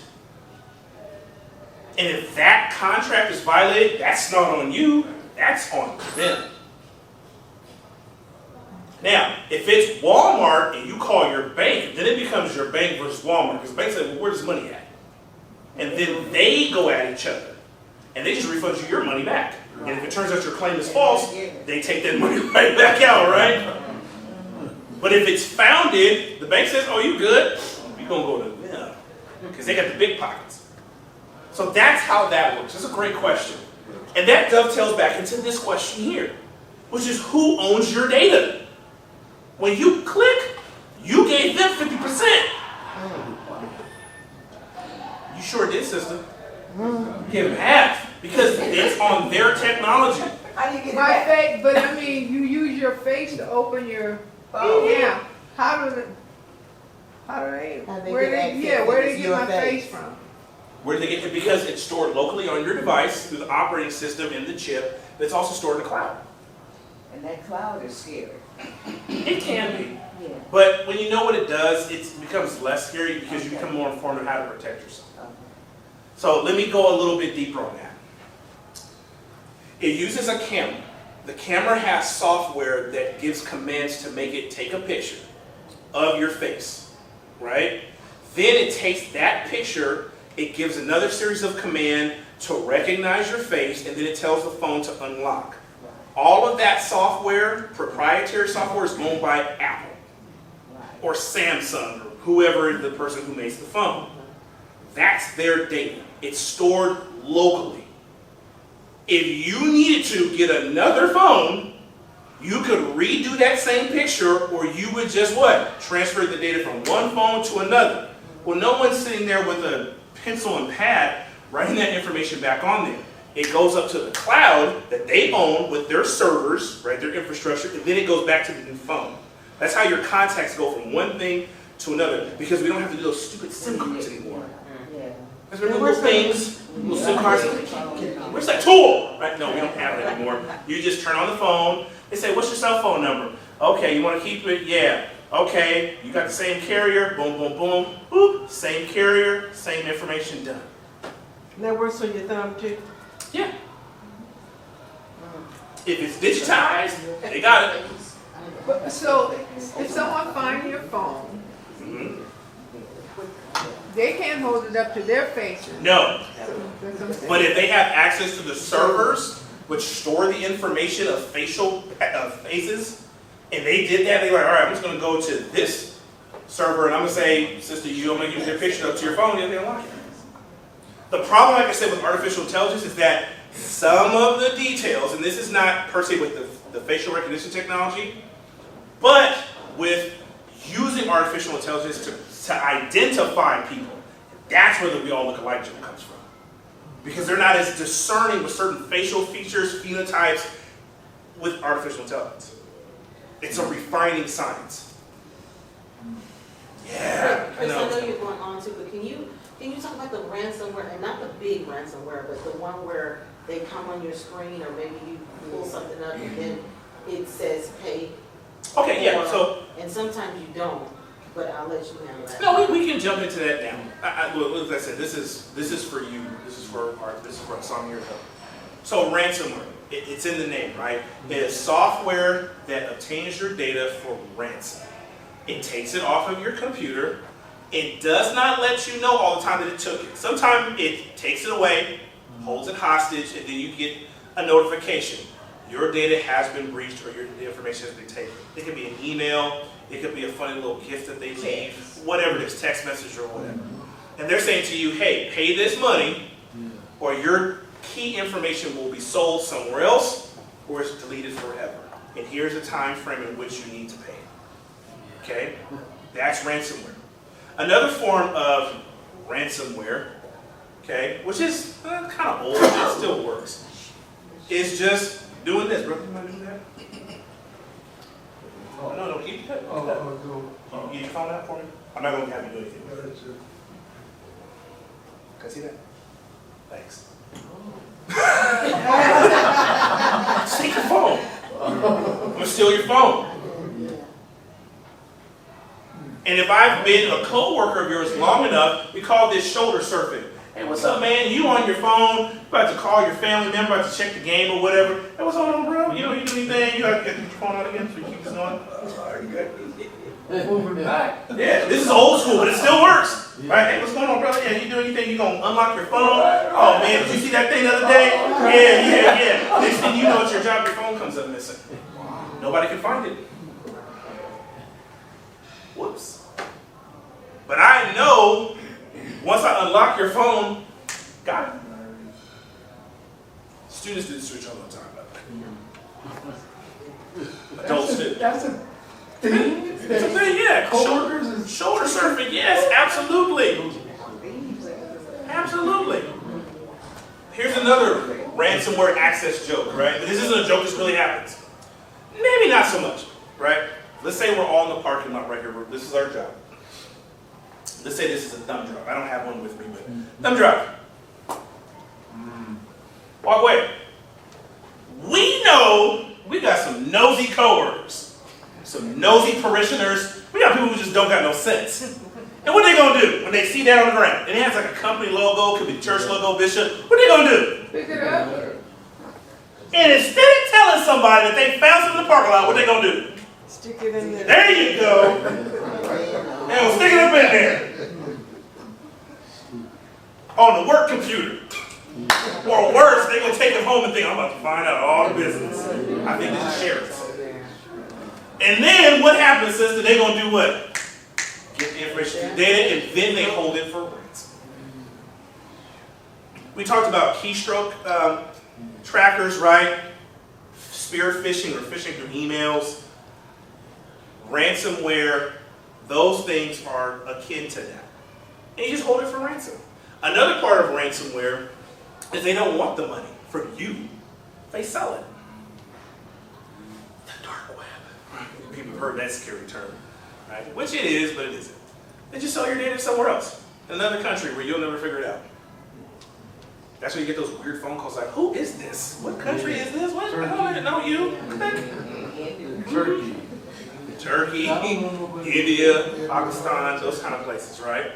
And if that contract is violated, that's not on you, that's on them. Now, if it's Walmart and you call your bank, then it becomes your bank versus Walmart. Because the bank says, well, where's this money at? And then they go at each other. And they just refund you your money back. And if it turns out your claim is false, they take that money right back out, right? But if it's founded, the bank says, oh, you good? We're going to go to them. Because they got the big pockets. So that's how that works. It's a great question. And that dovetails back into this question here, which is who owns your data? When you click, you gave them 50%. You sure did, sister. You gave them half because it's on their technology. How do you get it My back? face, but I mean, you use your face to open your phone. Yeah. How do they, How they where get they, access yeah, where to they get your my face? face from? Where do they get it? Because it's stored locally on your device through the operating system and the chip. That's also stored in the cloud. And that cloud is scary. It can be. Yeah. But when you know what it does, it becomes less scary because you become more informed on how to protect yourself. So let me go a little bit deeper on that. It uses a camera. The camera has software that gives commands to make it take a picture of your face, right? Then it takes that picture, it gives another series of commands to recognize your face, and then it tells the phone to unlock. All of that software, proprietary software, is owned by Apple or Samsung or whoever is the person who makes the phone. That's their data. It's stored locally. If you needed to get another phone, you could redo that same picture, or you would just what? Transfer the data from one phone to another. Well, no one's sitting there with a pencil and pad writing that information back on there. It goes up to the cloud that they own with their servers, right, their infrastructure, and then it goes back to the new phone. That's how your contacts go from one thing to another, because we don't have to do those stupid SIM cards anymore. Yeah. Because we're little things, little SIM cards. Where's that tool? Right? No, we don't have it anymore. You just turn on the phone. They say, what's your cell phone number? Okay, you want to keep it? Yeah. Okay, you got the same carrier. Boom, boom, boom. Boop. Same carrier, same information, done. And that works on your thumb too? Yeah. If it's digitized, they got it. But, so if someone finds your phone, Mhm. they can't hold it up to their faces. No. That's what I'm saying. But if they have access to the servers, which store the information of faces, and they did that, they were like, all right, I'm just going to go to this server, and I'm going to say, sister, you don't make use your picture up to your phone, and they unlock it. The problem, like I said, with artificial intelligence is that some of the details, and this is not per se with the facial recognition technology, but with using artificial intelligence to identify people. That's where the we all look alike joke comes from. Because they're not as discerning with certain facial features, phenotypes with artificial intelligence. It's a refining science. Yeah, Chris, I know you're going on to, but can you talk about the ransomware, and not the big ransomware, but the one where they come on your screen, or maybe you pull something up and then it says pay. Okay, yeah, so. And sometimes you don't, but I'll let you handle that. No, we can jump into that now. Well, as I said, this is for you. This is for us on your help. So ransomware, it's in the name, right? It is software that obtains your data for ransom. It takes it off of your computer. It does not let you know all the time that it took it. Sometimes it takes it away, holds it hostage, and then you get a notification. Your data has been breached, or your information has been taken. It could be an email. It could be a funny little gift that they leave, whatever it is, text message or whatever. And they're saying to you, hey, pay this money, or your key information will be sold somewhere else, or it's deleted forever. And here's a time frame in which you need to pay. Okay? That's ransomware. Another form of ransomware, okay, which is kind of old, but it still works, is just doing this. Bro, you want to do that? No, keep it. You get your phone out for me? I'm not going to have you do anything. Can I see that? Thanks. Take your phone. I'm going to steal your phone. And if I've been a co-worker of yours long enough, we call this shoulder surfing. Hey, what's up, man? You on your phone, about to call your family member, about to check the game or whatever. Hey, what's going on, bro? You don't do anything. You got to get your phone out again so you keep this going. Moving back. Yeah, this is old school, but it still works. Right? Hey, what's going on, brother? Yeah, you do anything? You going to unlock your phone? Oh, man, did you see that thing the other day? Yeah. Next thing you know, it's your job, your phone comes up missing. Nobody can find it. Whoops. But I know once I unlock your phone, got it. Students do this research all the time, by the way. Adults do. That's a thing? It's a thing, yeah. Coworkers Shoulder surfing, yes, absolutely. Absolutely. Here's another ransomware access joke, right? This isn't a joke, this really happens. Maybe not so much, right? Let's say we're all in the parking lot right here. This is our job. Let's say this is a thumb drive. I don't have one with me, but thumb drive. Walk away. We know we got some nosy coworkers, some nosy parishioners. We got people who just don't got no sense. And what they gonna do when they see that on the ground? And it has like a company logo, could be church logo, bishop. What they gonna do? Pick it up. And instead of telling somebody that they found something in the parking lot, what they gonna do? Stick it in there. There you go. And we'll stick it up in there. On the work computer. Or worse, they're going to take it home and think, I'm about to find out all the business. I think this is sheriff's. And then what happens, sister? They're going to do what? Get the information, the data, and then they hold it for ransom. We talked about keystroke trackers, right? Spear phishing or phishing through emails. Ransomware, those things are akin to that. And you just hold it for ransom. Another part of ransomware is they don't want the money from you. They sell it. The dark web. People have heard that scary term, right? Which it is, but it isn't. They just sell your data somewhere else, in another country where you'll never figure it out. That's when you get those weird phone calls like, who is this? What country is this? What? I don't know you. Turkey, India, Pakistan, those kind of places, right?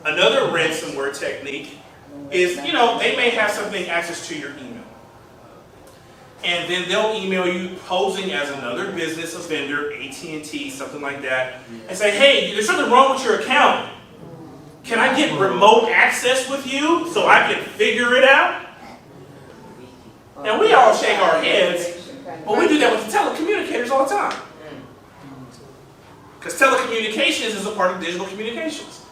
Another ransomware technique is, they may have something access to your email. And then they'll email you posing as another business, a vendor, AT&T, something like that, and say, hey, there's something wrong with your account. Can I get remote access with you so I can figure it out? And we all shake our heads, but we do that with the telecommunicators all the time. Because telecommunications is a part of digital communications.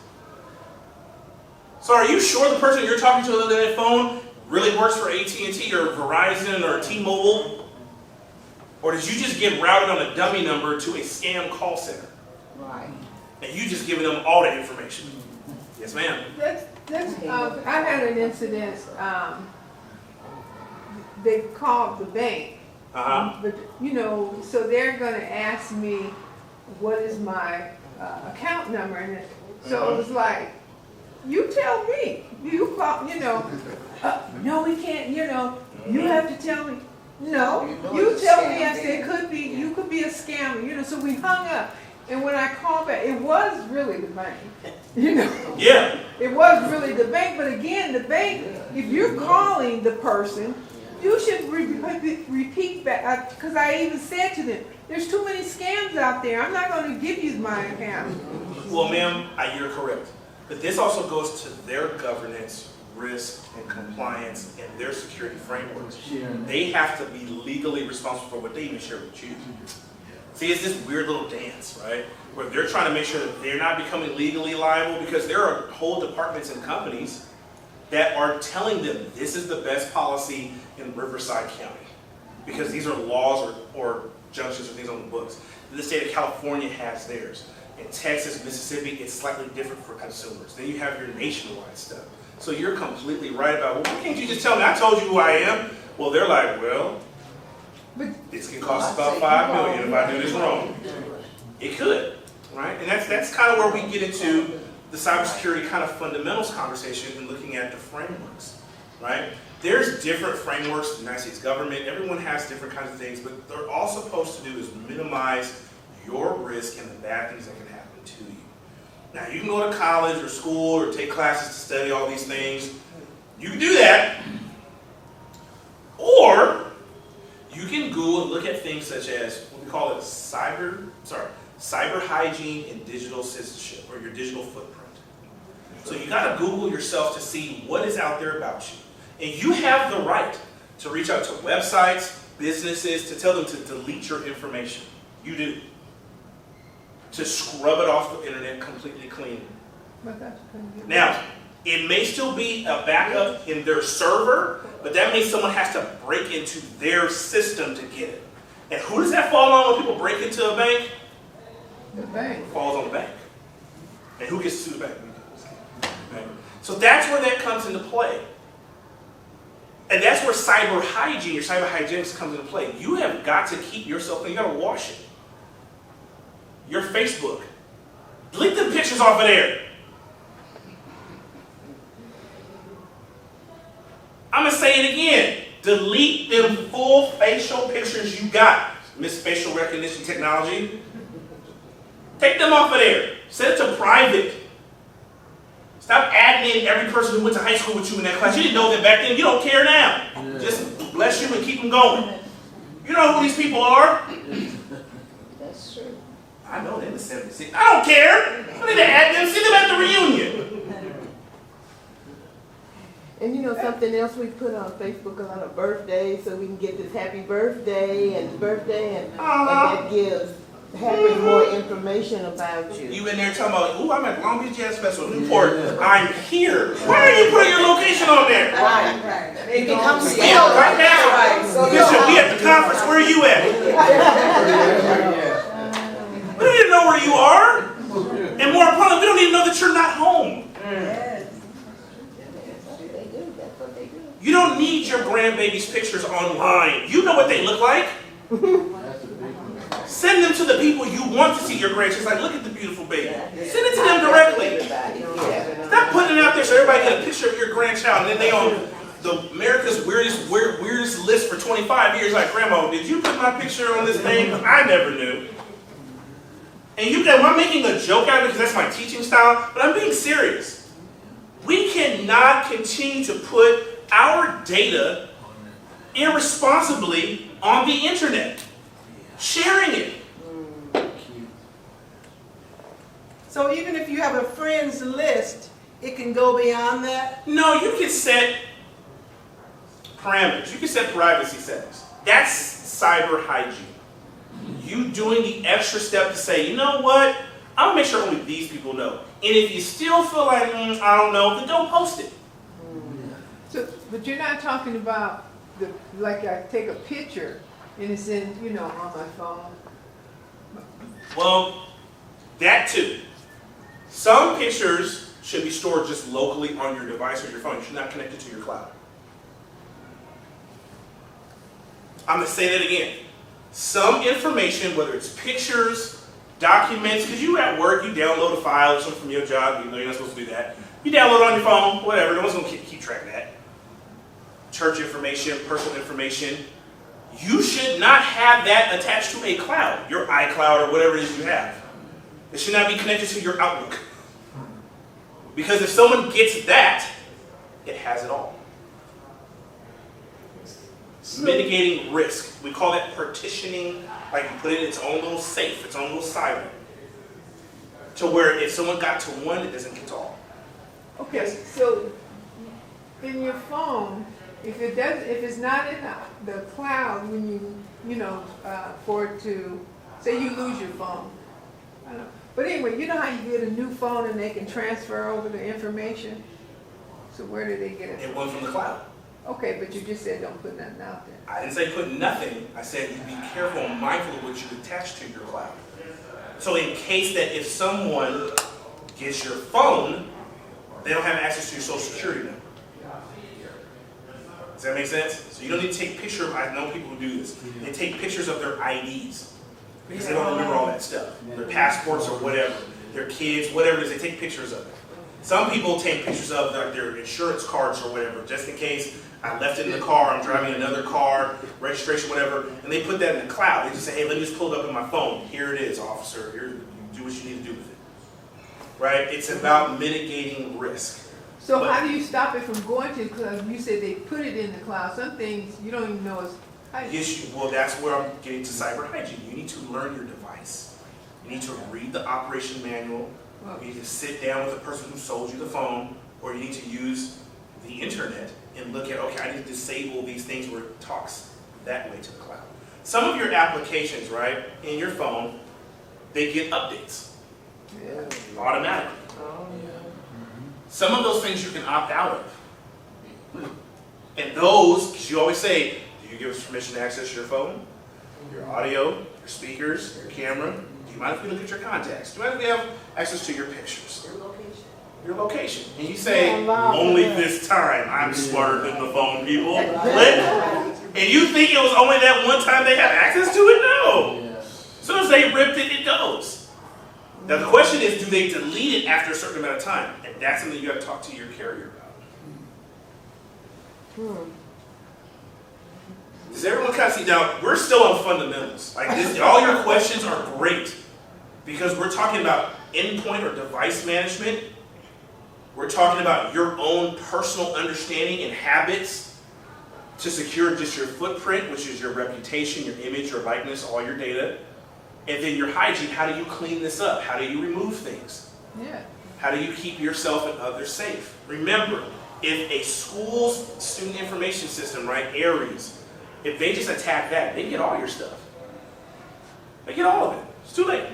So are you sure the person you're talking to on that phone really works for AT&T or Verizon or T-Mobile? Or did you just get routed on a dummy number to a scam call center? Right. And you just giving them all the information? Yes, ma'am. I had an incident, they called the bank. Uh-huh. But, you know, so they're gonna ask me, what is my account number? And so it was like, you tell me, you call, you know, no, we can't, you know, you have to tell me. No, you tell me. I said, could be, you could be a scammer, you know, so we hung up. And when I called back, it was really the bank, you know. Yeah. It was really the bank, but again, the bank, if you're calling the person, you should repeat back, because I even said to them, there's too many scams out there. I'm not going to give you my account. Well, ma'am, you're correct. But this also goes to their governance, risk, and compliance, and their security frameworks. They have to be legally responsible for what they even share with you. See, it's this weird little dance, right? Where they're trying to make sure that they're not becoming legally liable, because there are whole departments and companies that are telling them this is the best policy in Riverside County, because these are laws or junctions or things on the books. The state of California has theirs. In Texas, Mississippi, it's slightly different for consumers. Then you have your nationwide stuff. So you're completely right about, well, why can't you just tell me? I told you who I am. Well, they're like, well, this can cost about $5 million if I do this wrong. It could, right? And that's kind of where we get into the cybersecurity kind of fundamentals conversation and looking at the frameworks, right? There's different frameworks in the United States government. Everyone has different kinds of things, but they're all supposed to do is minimize your risk and the bad things that can happen to you. Now, you can go to college or school or take classes to study all these things. You can do that. Or you can Google and look at things such as what we call it cyber hygiene and digital citizenship, or your digital footprint. So you got to Google yourself to see what is out there about you. And you have the right to reach out to websites, businesses, to tell them to delete your information. You do. To scrub it off the internet completely clean. Now, it may still be a backup in their server, but that means someone has to break into their system to get it. And who does that fall on when people break into a bank? The bank. It falls on the bank. And who gets to sue the bank? Okay. So that's where that comes into play. And that's where cyber hygiene, or cyber hygienics comes into play. You have got to keep yourself clean. You got to wash it. Your Facebook. Delete the pictures off of there. I'm going to say it again. Delete them full facial pictures you got. Miss Facial Recognition Technology. Take them off of there. Set it to private. Stop adding in every person who went to high school with you in that class. You didn't know that back then. You don't care now. Yeah. Just bless you and keep them going. You know who these people are? That's true. I know they're in the 76. I don't care. I need to add them. See them at the reunion. And you know something else we put on Facebook on a birthday, so we can get this happy birthday and that gives having more information about you. You in there talking about, ooh, I'm at Long Beach Jazz Festival, Newport. Yeah. I'm here. Why are you putting your location on there? Right. You can come see us right now. So Bishop, we at the conference. Where are you at? We don't even know where you are. And more importantly, we don't even know that you're not home. You don't need your grandbaby's pictures online. You know what they look like. Send them to the people you want to see your grandchildren. Like, look at the beautiful baby. Send it to them directly. Stop putting it out there so everybody get a picture of your grandchild, and then they on the America's weirdest list for 25 years. Like, Grandma, did you put my picture on this thing? I never knew. And you know, I'm making a joke out of it because that's my teaching style, but I'm being serious. We cannot continue to put our data irresponsibly on the internet. Sharing it. So even if you have a friends list, it can go beyond that? No, you can set parameters. You can set privacy settings. That's cyber hygiene. You doing the extra step to say, you know what? I'm going to make sure only these people know. And if you still feel like, I don't know, then don't post it. So, but you're not talking about, like I take a picture and it's in, you know, on my phone. Well, that too. Some pictures should be stored just locally on your device or your phone. You should not connect it to your cloud. I'm going to say that again. Some information, whether it's pictures, documents, because you at work, you download a file or something from your job, you know you're not supposed to do that. You download it on your phone, whatever, no one's going to keep track of that. Church information, personal information. You should not have that attached to a cloud, your iCloud or whatever it is you have. It should not be connected to your Outlook. Because if someone gets that, it has it all. Mitigating risk. We call that partitioning, like you put it in its own little safe, its own little siren. To where if someone got to one, it doesn't get to all. Okay, so in your phone, if it's not in the cloud, when you know, for it to, say you lose your phone. I don't know. But anyway, you know how you get a new phone and they can transfer over the information? So where do they get it? It went from the cloud. Okay, but you just said don't put nothing out there. I didn't say put nothing. I said you be careful and mindful of what you attach to your cloud. So in case that if someone gets your phone, they don't have access to your social security number. Does that make sense? So you don't need to take pictures of, I know people who do this. They take pictures of their IDs because they don't remember all that stuff. Their passports or whatever, their kids, whatever it is, they take pictures of it. Some people take pictures of their insurance cards or whatever, just in case I left it in the car, I'm driving another car, registration, whatever, and they put that in the cloud. They just say, hey, let me just pull it up in my phone. Here it is, officer. Here, do what you need to do with it. Right? It's about mitigating risk. So how do you stop it from going to the cloud? You said they put it in the cloud. Some things you don't even know is how you. Well, that's where I'm getting to cyber hygiene. You need to learn your device. You need to read the operation manual. You need to sit down with the person who sold you the phone, or you need to use the internet and look at, okay, I need to disable these things where it talks that way to the cloud. Some of your applications, right, in your phone, they get updates automatically. Some of those things you can opt out of. And those, because you always say, do you give us permission to access your phone, your audio, your speakers, your camera? Do you mind if we look at your contacts? Do you mind if we have access to your pictures? Your location. And you say, only this time. I'm smarter than the phone people. And you think it was only that one time they had access to it? No. As soon as they ripped it, it goes. Now the question is, do they delete it after a certain amount of time? And that's something you have to talk to your carrier about. Does everyone kind of see? Now, we're still on fundamentals. Like this, all your questions are great because we're talking about endpoint or device management. We're talking about your own personal understanding and habits to secure just your footprint, which is your reputation, your image, your likeness, all your data. And then your hygiene, how do you clean this up? How do you remove things? Yeah. How do you keep yourself and others safe? Remember, if a school's student information system, right, ARIES, if they just attack that, they get all your stuff. They get all of it. It's too late.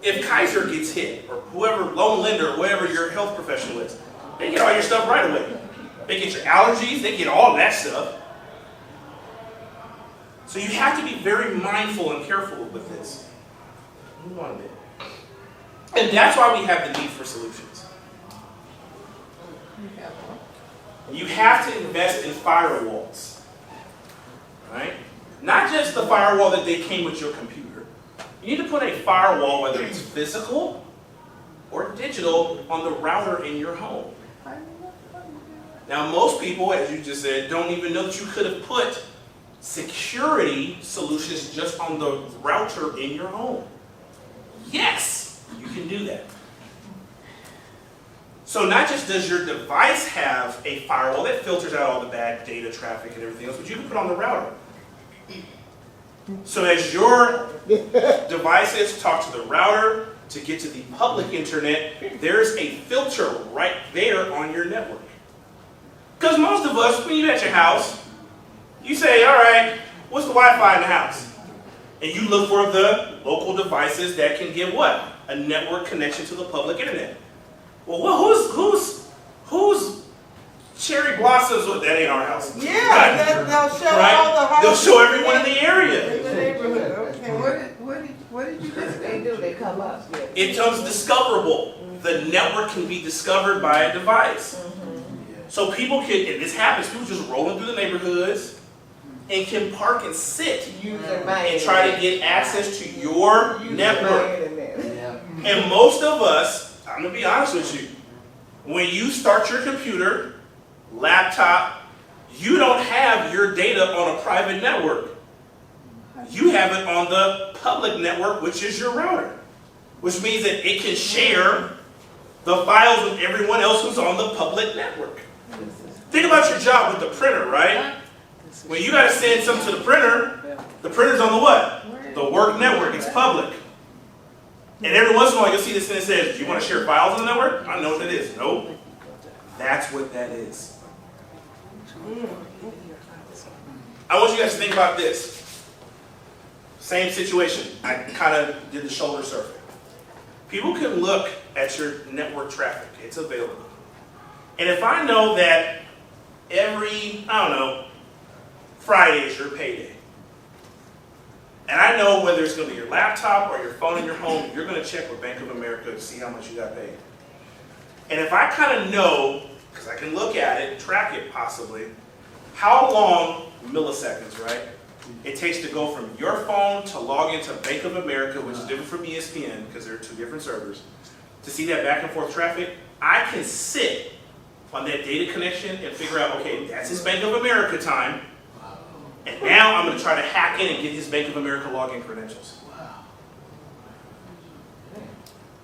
If Kaiser gets hit, or whoever, Lone Lender, or whatever your health professional is, they get all your stuff right away. They get your allergies, they get all that stuff. So you have to be very mindful and careful with this. Move on a bit. And that's why we have the need for solutions. You have to invest in firewalls, right? Not just the firewall that they came with your computer. You need to put a firewall, whether it's physical or digital, on the router in your home. Now, most people, as you just said, don't even know that you could have put security solutions just on the router in your home. Yes, you can do that. So not just does your device have a firewall that filters out all the bad data traffic and everything else, but you can put on the router. So as your devices talk to the router to get to the public internet, there's a filter right there on your network. Because most of us, when you're at your house, you say, all right, what's the Wi-Fi in the house? And you look for the local devices that can give what? A network connection to the public internet. Well, whose cherry blossoms, that ain't our house. Yeah, they'll show all the Right? houses. They'll show everyone in the area. In the neighborhood, okay. What did you just They say? do, they come up, yeah. It becomes discoverable. The network can be discovered by a device. So people can, and this happens, people just rolling through the neighborhoods and can park and sit Using my and try to internet. get access to your Using network. my internet. Yeah. And most of us, I'm gonna be honest with you, when you start your computer, laptop, you don't have your data on a private network. You have it on the public network, which is your router. Which means that it can share the files with everyone else who's on the public network. Think about your job with the printer, right? When you gotta send something to the printer's on the what? The work network, it's public. And every once in a while you'll see this thing that says, do you want to share files on the network? I know what that is. Nope. That's what that is. I want you guys to think about this. Same situation. I kind of did the shoulder surfing. People can look at your network traffic. It's available. And if I know that every, I don't know, Friday is your payday, and I know whether it's going to be your laptop or your phone in your home, you're going to check with Bank of America to see how much you got paid. And if I kind of know, because I can look at it, track it possibly, how long, milliseconds, right, it takes to go from your phone to log into Bank of America, which is different from ESPN, because they're two different servers, to see that back and forth traffic, I can sit on that data connection and figure out, okay, that's his Bank of America time, and now I'm going to try to hack in and get his Bank of America login credentials.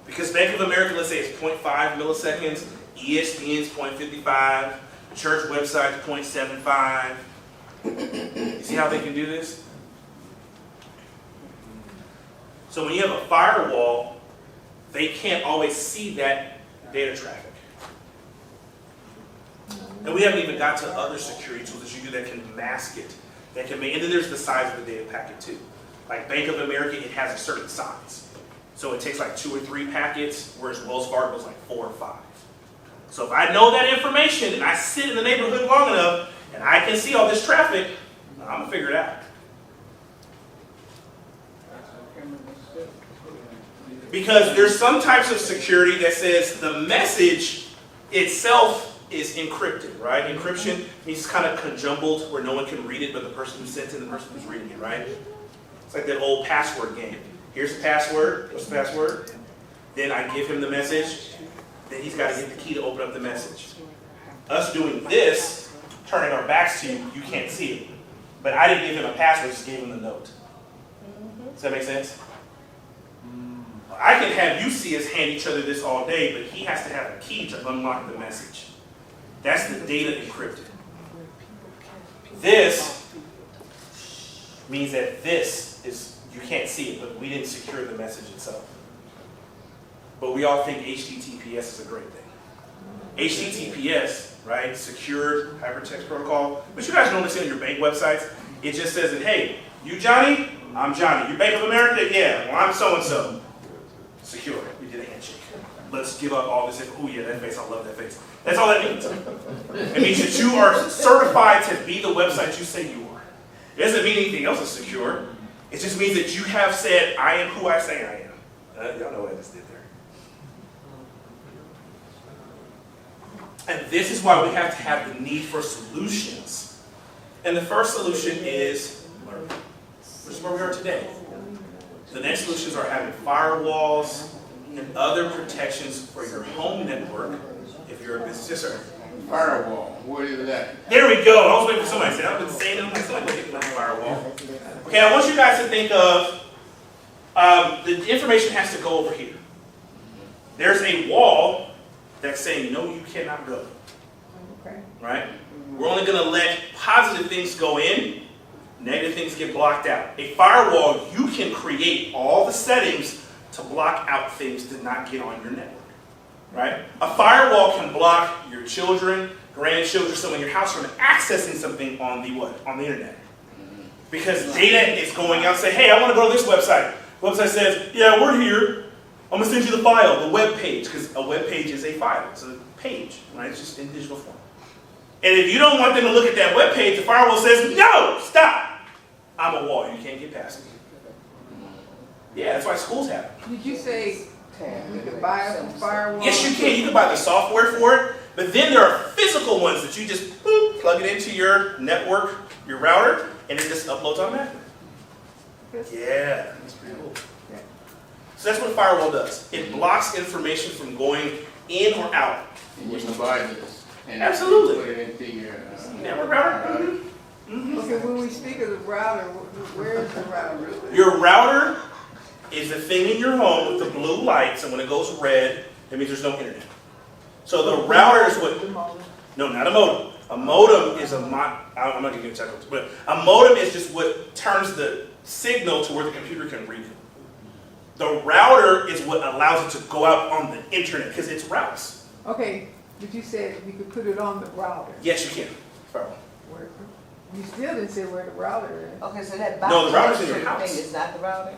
Because Bank of America, let's say it's 0.5 milliseconds, ESPN's 0.55, church website's 0.75. You see how they can do this? So when you have a firewall, they can't always see that data traffic. And we haven't even got to other security tools that you do that can mask it. That can make, and then there's the size of the data packet too. Like Bank of America, it has a certain size. So it takes like 2 or 3 packets, whereas Wells Fargo is like 4 or 5. So if I know that information and I sit in the neighborhood long enough and I can see all this traffic, I'm gonna figure it out. Because there's some types of security that says the message itself is encrypted, right? Encryption means it's kind of conjumbled where no one can read it but the person who sent it and the person who's reading it, right? It's like that old password game. Here's the password. What's the password? Then I give him the message. Then he's got to get the key to open up the message. Us doing this, turning our backs to you, you can't see it. But I didn't give him a password, just gave him the note. Does that make sense? I can have you see us hand each other this all day, but he has to have a key to unlock the message. That's the data encrypted. This means that this is, you can't see it, but we didn't secure the message itself. But we all think HTTPS is a great thing. HTTPS, right, secured hypertext protocol, but you guys know this on your bank websites. It just says that, hey, you Johnny? I'm Johnny. You Bank of America? Yeah, well, I'm so-and-so. Secure. We did a handshake. Let's give up all this. Oh yeah, that face, I love that face. That's all that means. It means that you are certified to be the website you say you are. It doesn't mean anything else is secure. It just means that you have said, I am who I say I am. Y'all know what I just did there. And this is why we have to have the need for solutions. And the first solution is learning, which is where we are today. The next solutions are having firewalls and other protections for your home network if you're a business. Yes, sir. Firewall, what is that? There we go. I was waiting for somebody to say that. I've been saying it. I'm like, somebody get the firewall. Okay, I want you guys to think of the information has to go over here. There's a wall that's saying, no, you cannot go. Okay. Right? We're only going to let positive things go in. Negative things get blocked out. A firewall, you can create all the settings to block out things to not get on your network. Right? A firewall can block your children, grandchildren, someone in your house from accessing something on the what? On the internet. Because data is going out and say, hey, I want to go to this website. The website says, yeah, we're here. I'm going to send you the file, the web page, because a web page is a file. It's a page, right? It's just in digital form. And if you don't want them to look at that webpage, the firewall says, no, stop. I'm a wall, you can't get past me. Yeah, that's why schools have it. Did you say you could buy a firewall? Yes, you can. You can buy the software for it, but then there are physical ones that you just boop, plug it into your network, your router, and it just uploads automatically. Yeah, that's pretty cool. So that's what a firewall does. It blocks information from going in or out. And you can buy this. And Absolutely. Put it into your. Network router? Okay, when we speak of the router, where is the router? Your router is the thing in your home with the blue lights, and when it goes red, it means there's no internet. So the router is what, The modem. no, not a modem. A modem is I'm not going to get technical, but a modem is just what turns the signal to where the computer can read it. The router is what allows it to go out on the internet, because it's routes. Okay, but you said you could put it on the router. Yes, you can. Firewall. Where- You still didn't say where the router is. Okay, so that No, the router's box in your thing house. is not the router?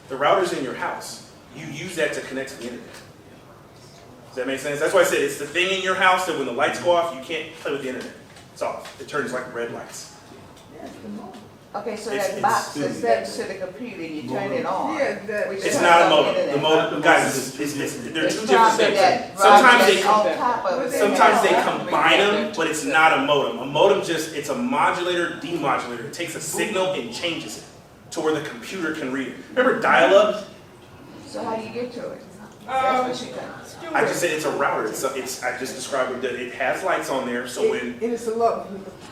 The router's in your house. You use that to connect to the internet. Does that make sense? That's why I said it's the thing in your house that when the lights go off, you can't play with the internet. It's off. It turns like red lights. That's the modem. Okay, so It's- that box it's- is next to the computer, you turn it on. Yeah, that. Which It's turns not a on the modem. The internet. modem, guys, they're two It's different probably things. that Sometimes router they that's on top of it. Sometimes they combine them, but it's not a modem. A modem it's a modulator, demodulator. It takes a signal and changes it to where the computer can read it. Remember dial-up? So how do you get to it? That's what she does. I just said it's a router. I just described it that it has lights on there, so when, And it's a low.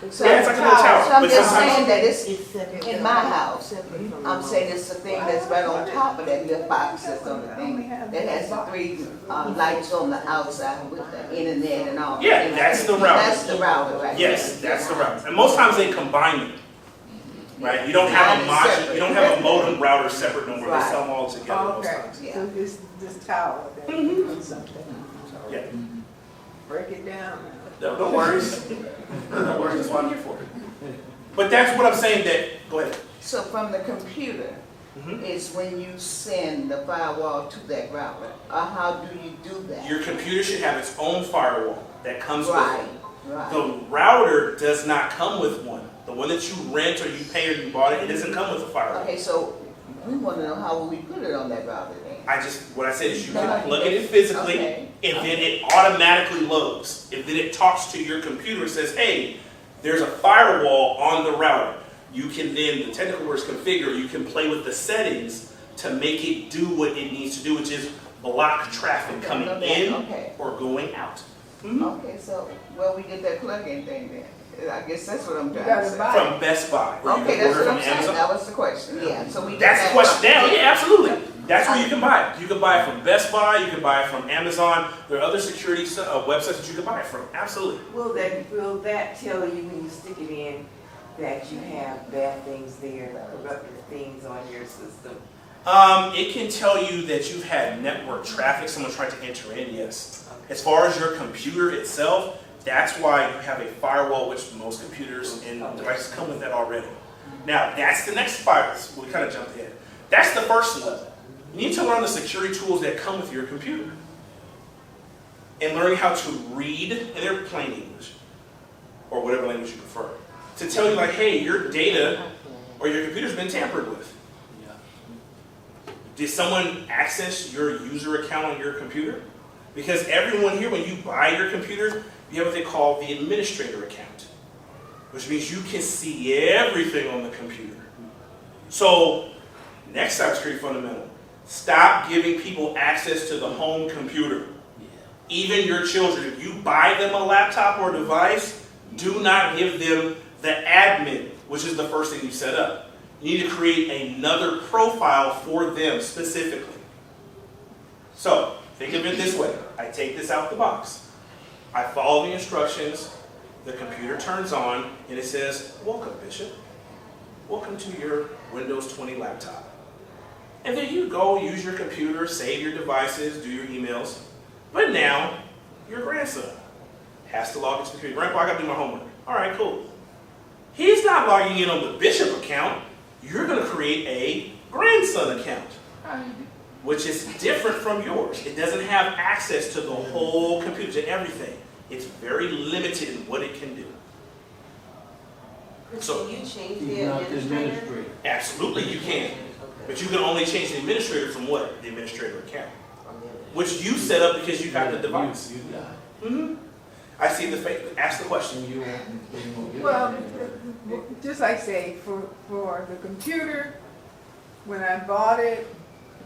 So Yeah, it's like a little tower, so I'm but just sometimes- saying that it's It's separate in from- my house. separate from the I'm modem. saying it's the thing that's right on top of that little box that's on the thing, that has the three lights on the outside with the internet and all. Yeah, that's the router. That's the router right there. yes, that's the router. And most times they combine them, right? You don't have a Mine is separate. you don't have a modem router separate no more. They Right. sell them all together Oh, most okay, times. Yeah. so this tower that or something. Yeah. Break it down. No worries. No worries. That's what I'm here for. But that's what I'm saying that, go ahead. So from the computer, Mhm. is when you send the firewall to that router, or how do you do that? Your computer should have its own firewall that comes with Right, it. right. The router does not come with one. The one that you rent or you pay or you bought it doesn't come with a firewall. Okay, so we want to know how will we put it on that router then? What I said is you No, can no, plug it in okay. physically, and then it automatically loads. And then it talks to your computer and says, hey, there's a firewall on the router. You can then, the technical word is configure, you can play with the settings to make it do what it needs to do, which is block traffic coming in Okay. or going out. Mhm. Okay, so where we get that plug-in thing then? I guess that's what I'm trying gotta to say. buy From Best Buy, or you Okay, can that's order what from I'm saying, Amazon. that was the question, yeah, so we get That's the that question now. from- Yeah, absolutely. That's where you can buy it. You can buy it from Best Buy. You can buy it from Amazon. There are other security websites that you can buy it from. Absolutely. Will that tell you when you stick it in that you have bad things there, corrupted things on your system? It can tell you that you've had network traffic. Someone tried to enter in. Yes. As far as your computer itself, that's why you have a firewall, which most computers and devices come with that already. Now, that's the next firewall. We kind of jumped ahead. That's the first level. You need to learn the security tools that come with your computer. And learning how to read in their plain English, or whatever language you prefer, to tell you like, hey, your data or your computer's been tampered with. Did someone access your user account on your computer? Because everyone here, when you buy your computer, you have what they call the administrator account, which means you can see everything on the computer. So, next cybersecurity fundamental, stop giving people access to the home computer. Even your children, if you buy them a laptop or device, do not give them the admin, which is the first thing you set up. You need to create another profile for them specifically. So, think of it this way. I take this out the box. I follow the instructions. The computer turns on, and it says, welcome, Bishop. Welcome to your Windows 20 laptop. And then you go use your computer, save your devices, do your emails. But now, your grandson has to log into the computer. Grandpa, I got to do my homework. All right, cool. He's not logging in on the Bishop account. You're going to create a grandson account, which is different from yours. It doesn't have access to the whole computer, to everything. It's very limited in what it can do. So- Can you change He's the not the administrator? administrator. Absolutely, you can. Okay. But you can only change the administrator from what? The administrator account. From the other. Which you set up because you got the device. You got it. Mm-hmm. I see the face. Ask the question. And you won't get it. Well, just like say, for the computer, when I bought it,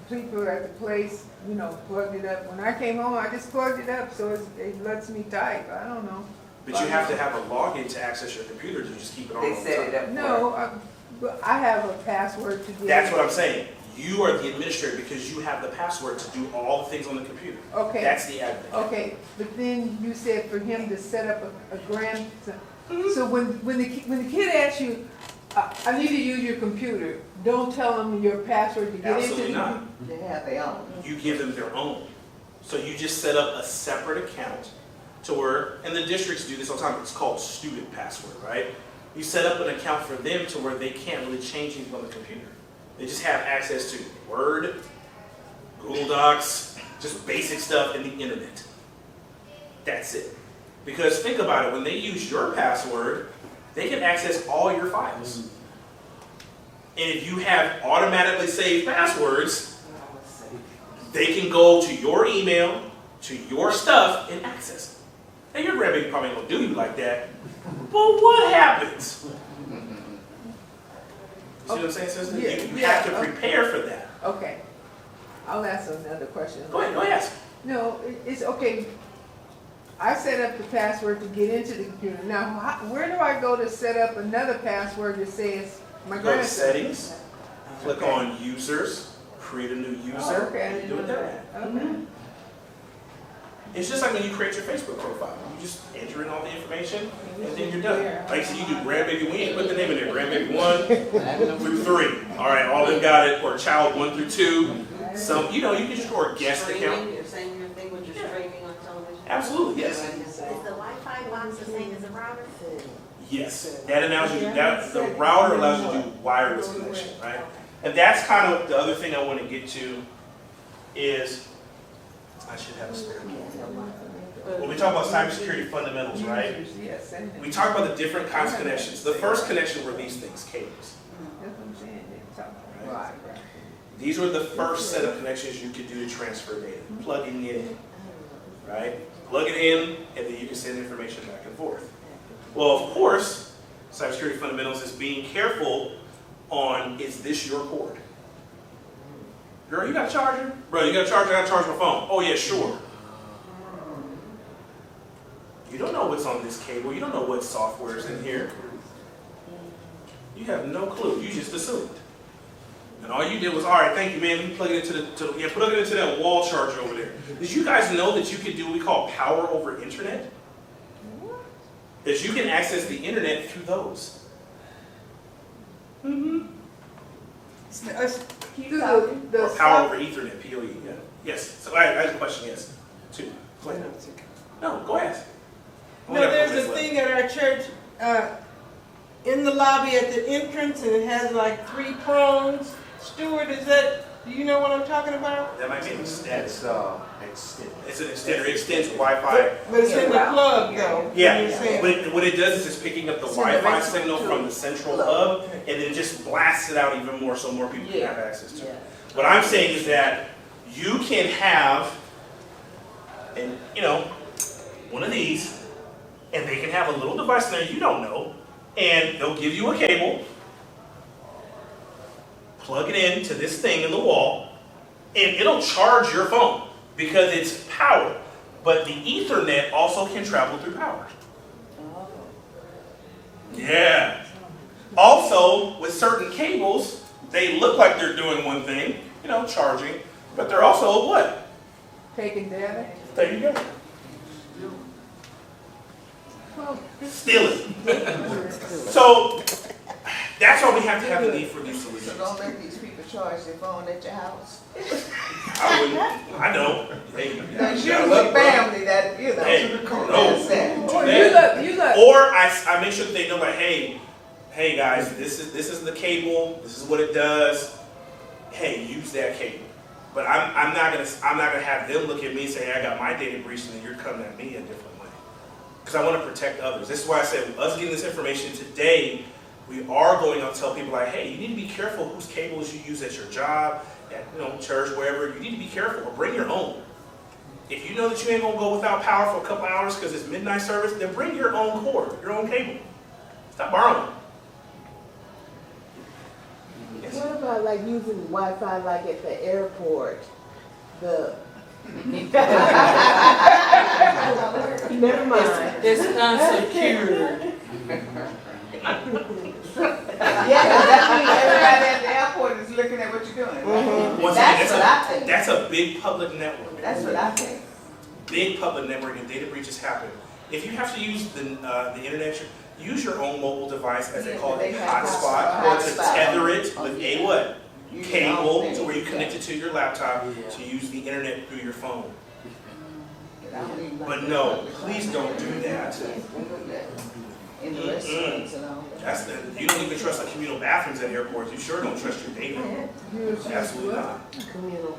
the people at the place, you know, plugged it up. When I came home, I just plugged it up, so it lets me type. I don't know. But you have to have a login to access your computer to just keep it on. They all the set time. it up. No, but I have a password to get. That's what I'm saying. You are the administrator because you have the password to do all the things on the computer. Okay. That's the admin. Okay, but then you said for him to set up a grand, so when the kid asks you, I need to use your computer, don't tell them your password to get into Absolutely the. not. They have their own. You give them their own. So you just set up a separate account to where, and the districts do this all the time, it's called student password, right? You set up an account for them to where they can't really change anything on the computer. They just have access to Word, Google Docs, just basic stuff in the internet. That's it. Because think about it, when they use your password, they can access all your files. And if you have automatically saved passwords, they can go to your email, to your stuff, and access it. And your grandbaby probably ain't gonna do you like that. But what happens? You see what I'm saying, sister? Yeah, You have to yeah, okay. prepare for that. Okay, I'll ask another question. Go ahead. No, it's okay. I set up the password to get into the computer. Now, where do I go to set up another password that says my Go to grandson? settings, click on users, create a new user, Oh, okay, I and didn't do know it that that. way. Okay. It's just like when you create your Facebook profile. You just enter in all the information, and then you're done. Like, so you do grandbaby, we ain't put the name in there, grandbaby 1 through 3. All right, all of them got it, or child 1 through 2. Some, you know, you can just, or guest account. Streaming, you're saying your thing when you're streaming on television? Absolutely, yes. Is the Wi-Fi box the same as a router? Yes, that allows you, that, the router allows you to do wireless connection, right? And that's kind of the other thing I want to get to is, I should have a spare camera. When we talk about cybersecurity fundamentals, right? Yes, and We talk about the different kinds of connections. The first connection were these things, cables. that's what I'm saying. They talk about- Right. Right. These were the first set of connections you could do to transfer data, plugging it in, right? Plug it in, and then you can send information back and forth. Well, of course, cybersecurity fundamentals is being careful on, is this your cord? Girl, you got a charger? Bro, you got a charger? I got to charge my phone. Oh yeah, sure. You don't know what's on this cable. You don't know what software is in here. You have no clue. You just assumed. And all you did was, all right, thank you, man. Let me plug it into plug it into that wall charger over there. Did you guys know that you could do what we call power over internet? That you can access the internet through those. Mm-hmm. Or power over Ethernet, PoE. Yeah. Yes. So I have a question. Yes. 2. Go ahead. No, go ahead. No, there's a thing at our church, in the lobby at the entrance, and it has like 3 prongs. Stuart, do you know what I'm talking about? That might be an extend. It's extended. It's an extender. It extends Wi-Fi. But it's in the plug though. Yeah. You're saying- What it does is it's picking up the Wi-Fi signal from the central hub and then just blasts it out even more so more people can have access to it. What I'm saying is that you can have, and one of these, and they can have a little device there you don't know, and they'll give you a cable, plug it into this thing in the wall, and it'll charge your phone because it's powered. But the Ethernet also can travel through power. Yeah. Also, with certain cables, they look like they're doing one thing, charging, but they're also what? Taking data. There you go. Well, Stealing. So that's why we have to have the need for these So solutions. don't let these people charge their phone at your house. I wouldn't. I know. Hey, There's you gotta usually look, bro. family that, Hey, that's that. no. oh, you look. Or I make sure that they know, like, hey guys, this is the cable. This is what it does. Hey, use that cable. But I'm not gonna have them look at me and say, hey, I got my data breached, and then you're coming at me a different way. because I want to protect others. This is why I said us getting this information today, we are going out to tell people like, hey, you need to be careful whose cables you use at your job, at church, wherever. You need to be careful or bring your own. If you know that you ain't gonna go without power for a couple hours because it's midnight service, then bring your own cord, your own cable. Stop borrowing. Yes. What about like using Wi-Fi like at the airport? Never mind. It's unsecured. Yeah, 'cause that means everybody at the airport is looking at what you're doing. Once That's again, what I think. that's a big public network. That's what I think. Big public network and data breaches happen. If you have to use the internet, use your own mobile device, as they call it, They a have hotspot, or to hotspot. tether it with a what? Use your Cable, own to where you thing. connect it to your laptop Yeah. to use the internet through your phone. I don't even like But no, please don't do that. In the restaurants and all that. You don't even trust like communal bathrooms at airports. You sure don't trust your data. Absolutely not. Communal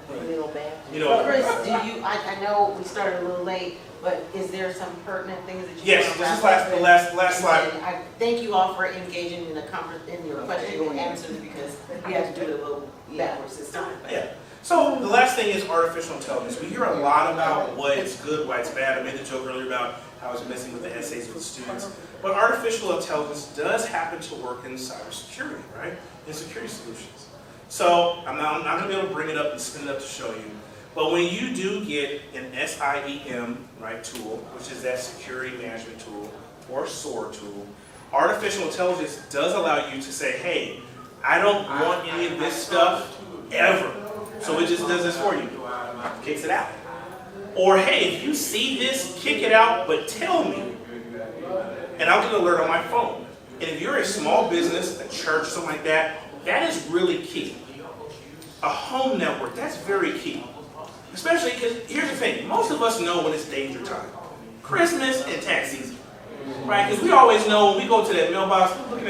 bathroom. You know, Chris, I know we started a little late, but is there some pertinent things that you yes, want to this is wrap up the with? last slide. And I thank you all for engaging in in your question and answers, because we had to do it a little backwards this time. Yeah. So the last thing is artificial intelligence. We hear a lot about what's good, why it's bad. I made the joke earlier about how it's messing with the essays with the students. But artificial intelligence does happen to work in cybersecurity, right? In security solutions. So I'm not going to be able to bring it up and spin it up to show you. But when you do get an SIEM, right, tool, which is that security management tool, or SOAR tool, artificial intelligence does allow you to say, hey, I don't want any of this stuff ever. So it just does this for you. Kicks it out. Or hey, if you see this, kick it out, but tell me. And I'll get an alert on my phone. And if you're a small business, a church, something like that, that is really key. A home network, that's very key. Especially because, here's the thing, most of us know when it's danger time. Christmas and tax season. Right? Because we always know when we go to that mailbox, we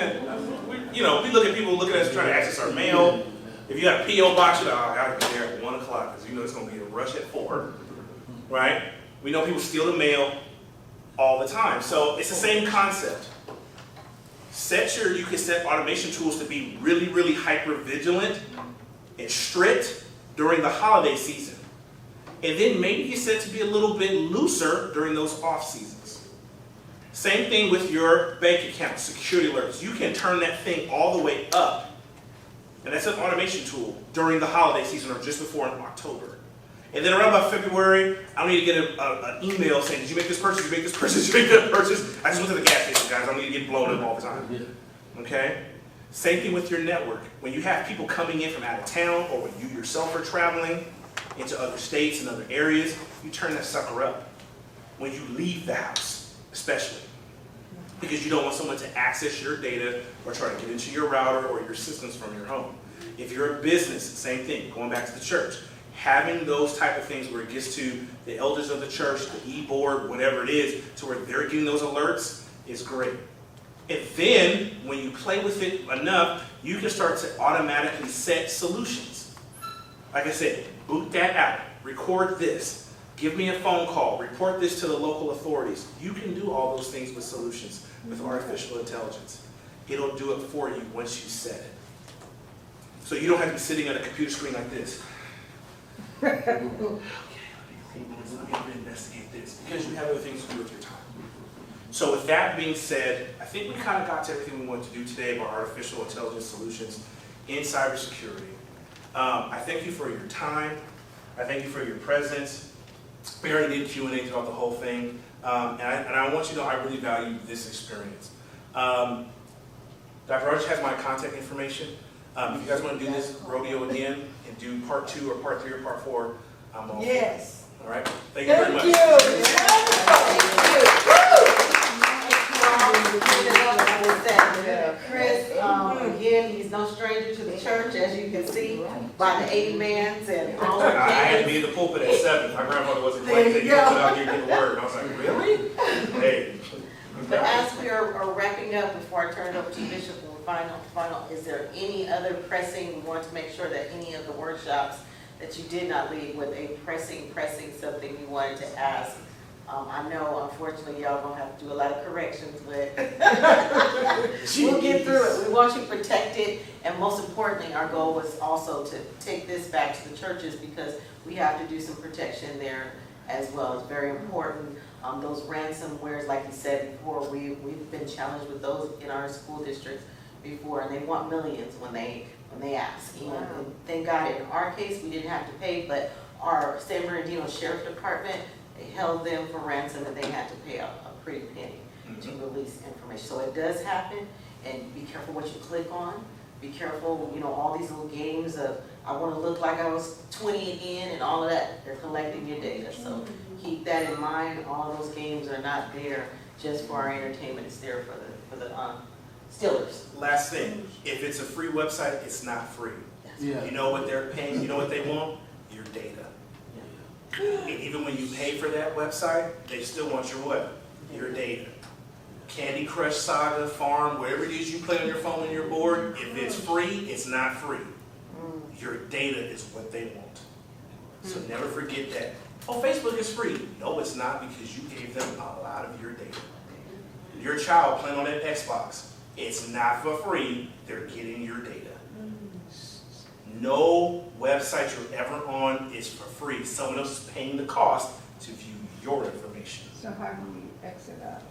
look at people looking at us trying to access our mail. If you got a P.O. box, you're like, oh, I gotta be there at 1 o'clock because you know it's gonna be a rush at 4. Right? We know people steal the mail all the time. So it's the same concept. You can set automation tools to be really, really hyper vigilant and strict during the holiday season. And then maybe you set it to be a little bit looser during those off seasons. Same thing with your bank account, security alerts. You can turn that thing all the way up. And that's an automation tool during the holiday season or just before in October. And then around about February, I don't need to get an email saying, did you make this purchase, did you make this purchase, did you make that purchase? I just went to the gas station, guys. I don't need to get blown up all the time. Okay? Same thing with your network. When you have people coming in from out of town, or when you yourself are traveling into other states and other areas, you turn that sucker up. When you leave the house, especially. Because you don't want someone to access your data or try to get into your router or your systems from your home. If you're a business, same thing, going back to the church. Having those type of things where it gets to the elders of the church, the e-board, whatever it is, to where they're getting those alerts is great. And then, when you play with it enough, you can start to automatically set solutions. Like I said, boot that out, record this, give me a phone call, report this to the local authorities. You can do all those things with solutions, with artificial intelligence. It'll do it for you once you set it. So you don't have to be sitting at a computer screen like this. Okay, let me investigate this, because you have other things to do with your time. So with that being said, I think we kind of got to everything we wanted to do today about artificial intelligence solutions in cybersecurity. I thank you for your time. I thank you for your presence. We already did Q&A throughout the whole thing. And I want you to know I really value this experience. Dr. Rogers has my contact information. If you guys want to do this rodeo again and do part 2 or part 3 or part 4, I'm all for it. Yes. All right? Thank you very much. Chris, again, he's no stranger to the church, as you can see, by the 80-mans and all the I had to be in the pulpit at 7. My grandmother wasn't There quite you taking go. it out here getting the word. I was like, really? Hey. But as we are wrapping up, before I turn it over to Bishop and final, is there any other pressing, we want to make sure that any of the workshops that you did not leave with a pressing something you wanted to ask I know unfortunately y'all gonna have to do a lot of corrections, but we'll get through it. We want you protected, and most importantly, our goal was also to take this back to the churches because we have to do some protection there as well. It's very important. Those ransomwares, like you said before, we've been challenged with those in our school districts before, and they want millions when they ask. And thank God in our case, we didn't have to pay, but our San Bernardino Sheriff Department, they held them for ransom and they had to pay a pretty penny to release information. So it does happen, and be careful what you click on. Be careful, all these little games of, I want to look like I was 20 again and all of that. They're collecting your data. So keep that in mind. All those games are not there just for our entertainment. It's there for the Steelers. Last thing, if it's a free website, it's not free. Yeah. You know what they're paying, you know what they want? Your data. And even when you pay for that website, they still want your what? Your data. Candy Crush Saga, Farm, wherever it is you play on your phone and your board, if it's free, it's not free. Your data is what they want. So never forget that. Oh, Facebook is free. No, it's not, because you gave them a lot of your data. Your child playing on that Xbox, it's not for free, they're getting your data. No website you're ever on is for free. Someone else is paying the cost to view your information. So how do we exit out?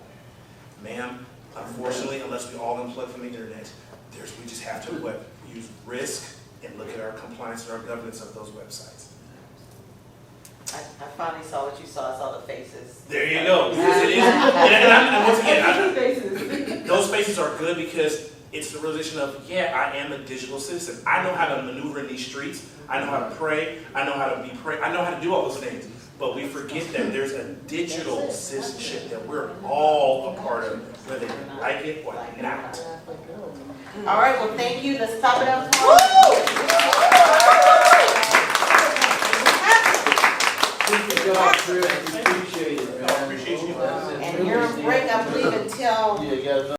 Ma'am, unfortunately, unless we all unplug from the internet, we just have to use risk and look at our compliance and our governance of those websites. I finally saw what you saw. I saw the faces. There you go. Because it is, and once again, Faces. those spaces are good because it's the realization of, yeah, I am a digital citizen. I know how to maneuver in these streets. I know how to pray. I know how to be prayed. I know how to do all those things. But we forget that there's a digital citizenship that we're all a part of, whether you like it or not. All right, well, thank you. Let's top it up. Good job, Chris. We appreciate it, man. Appreciate you. And your break, I believe, until Yeah, you got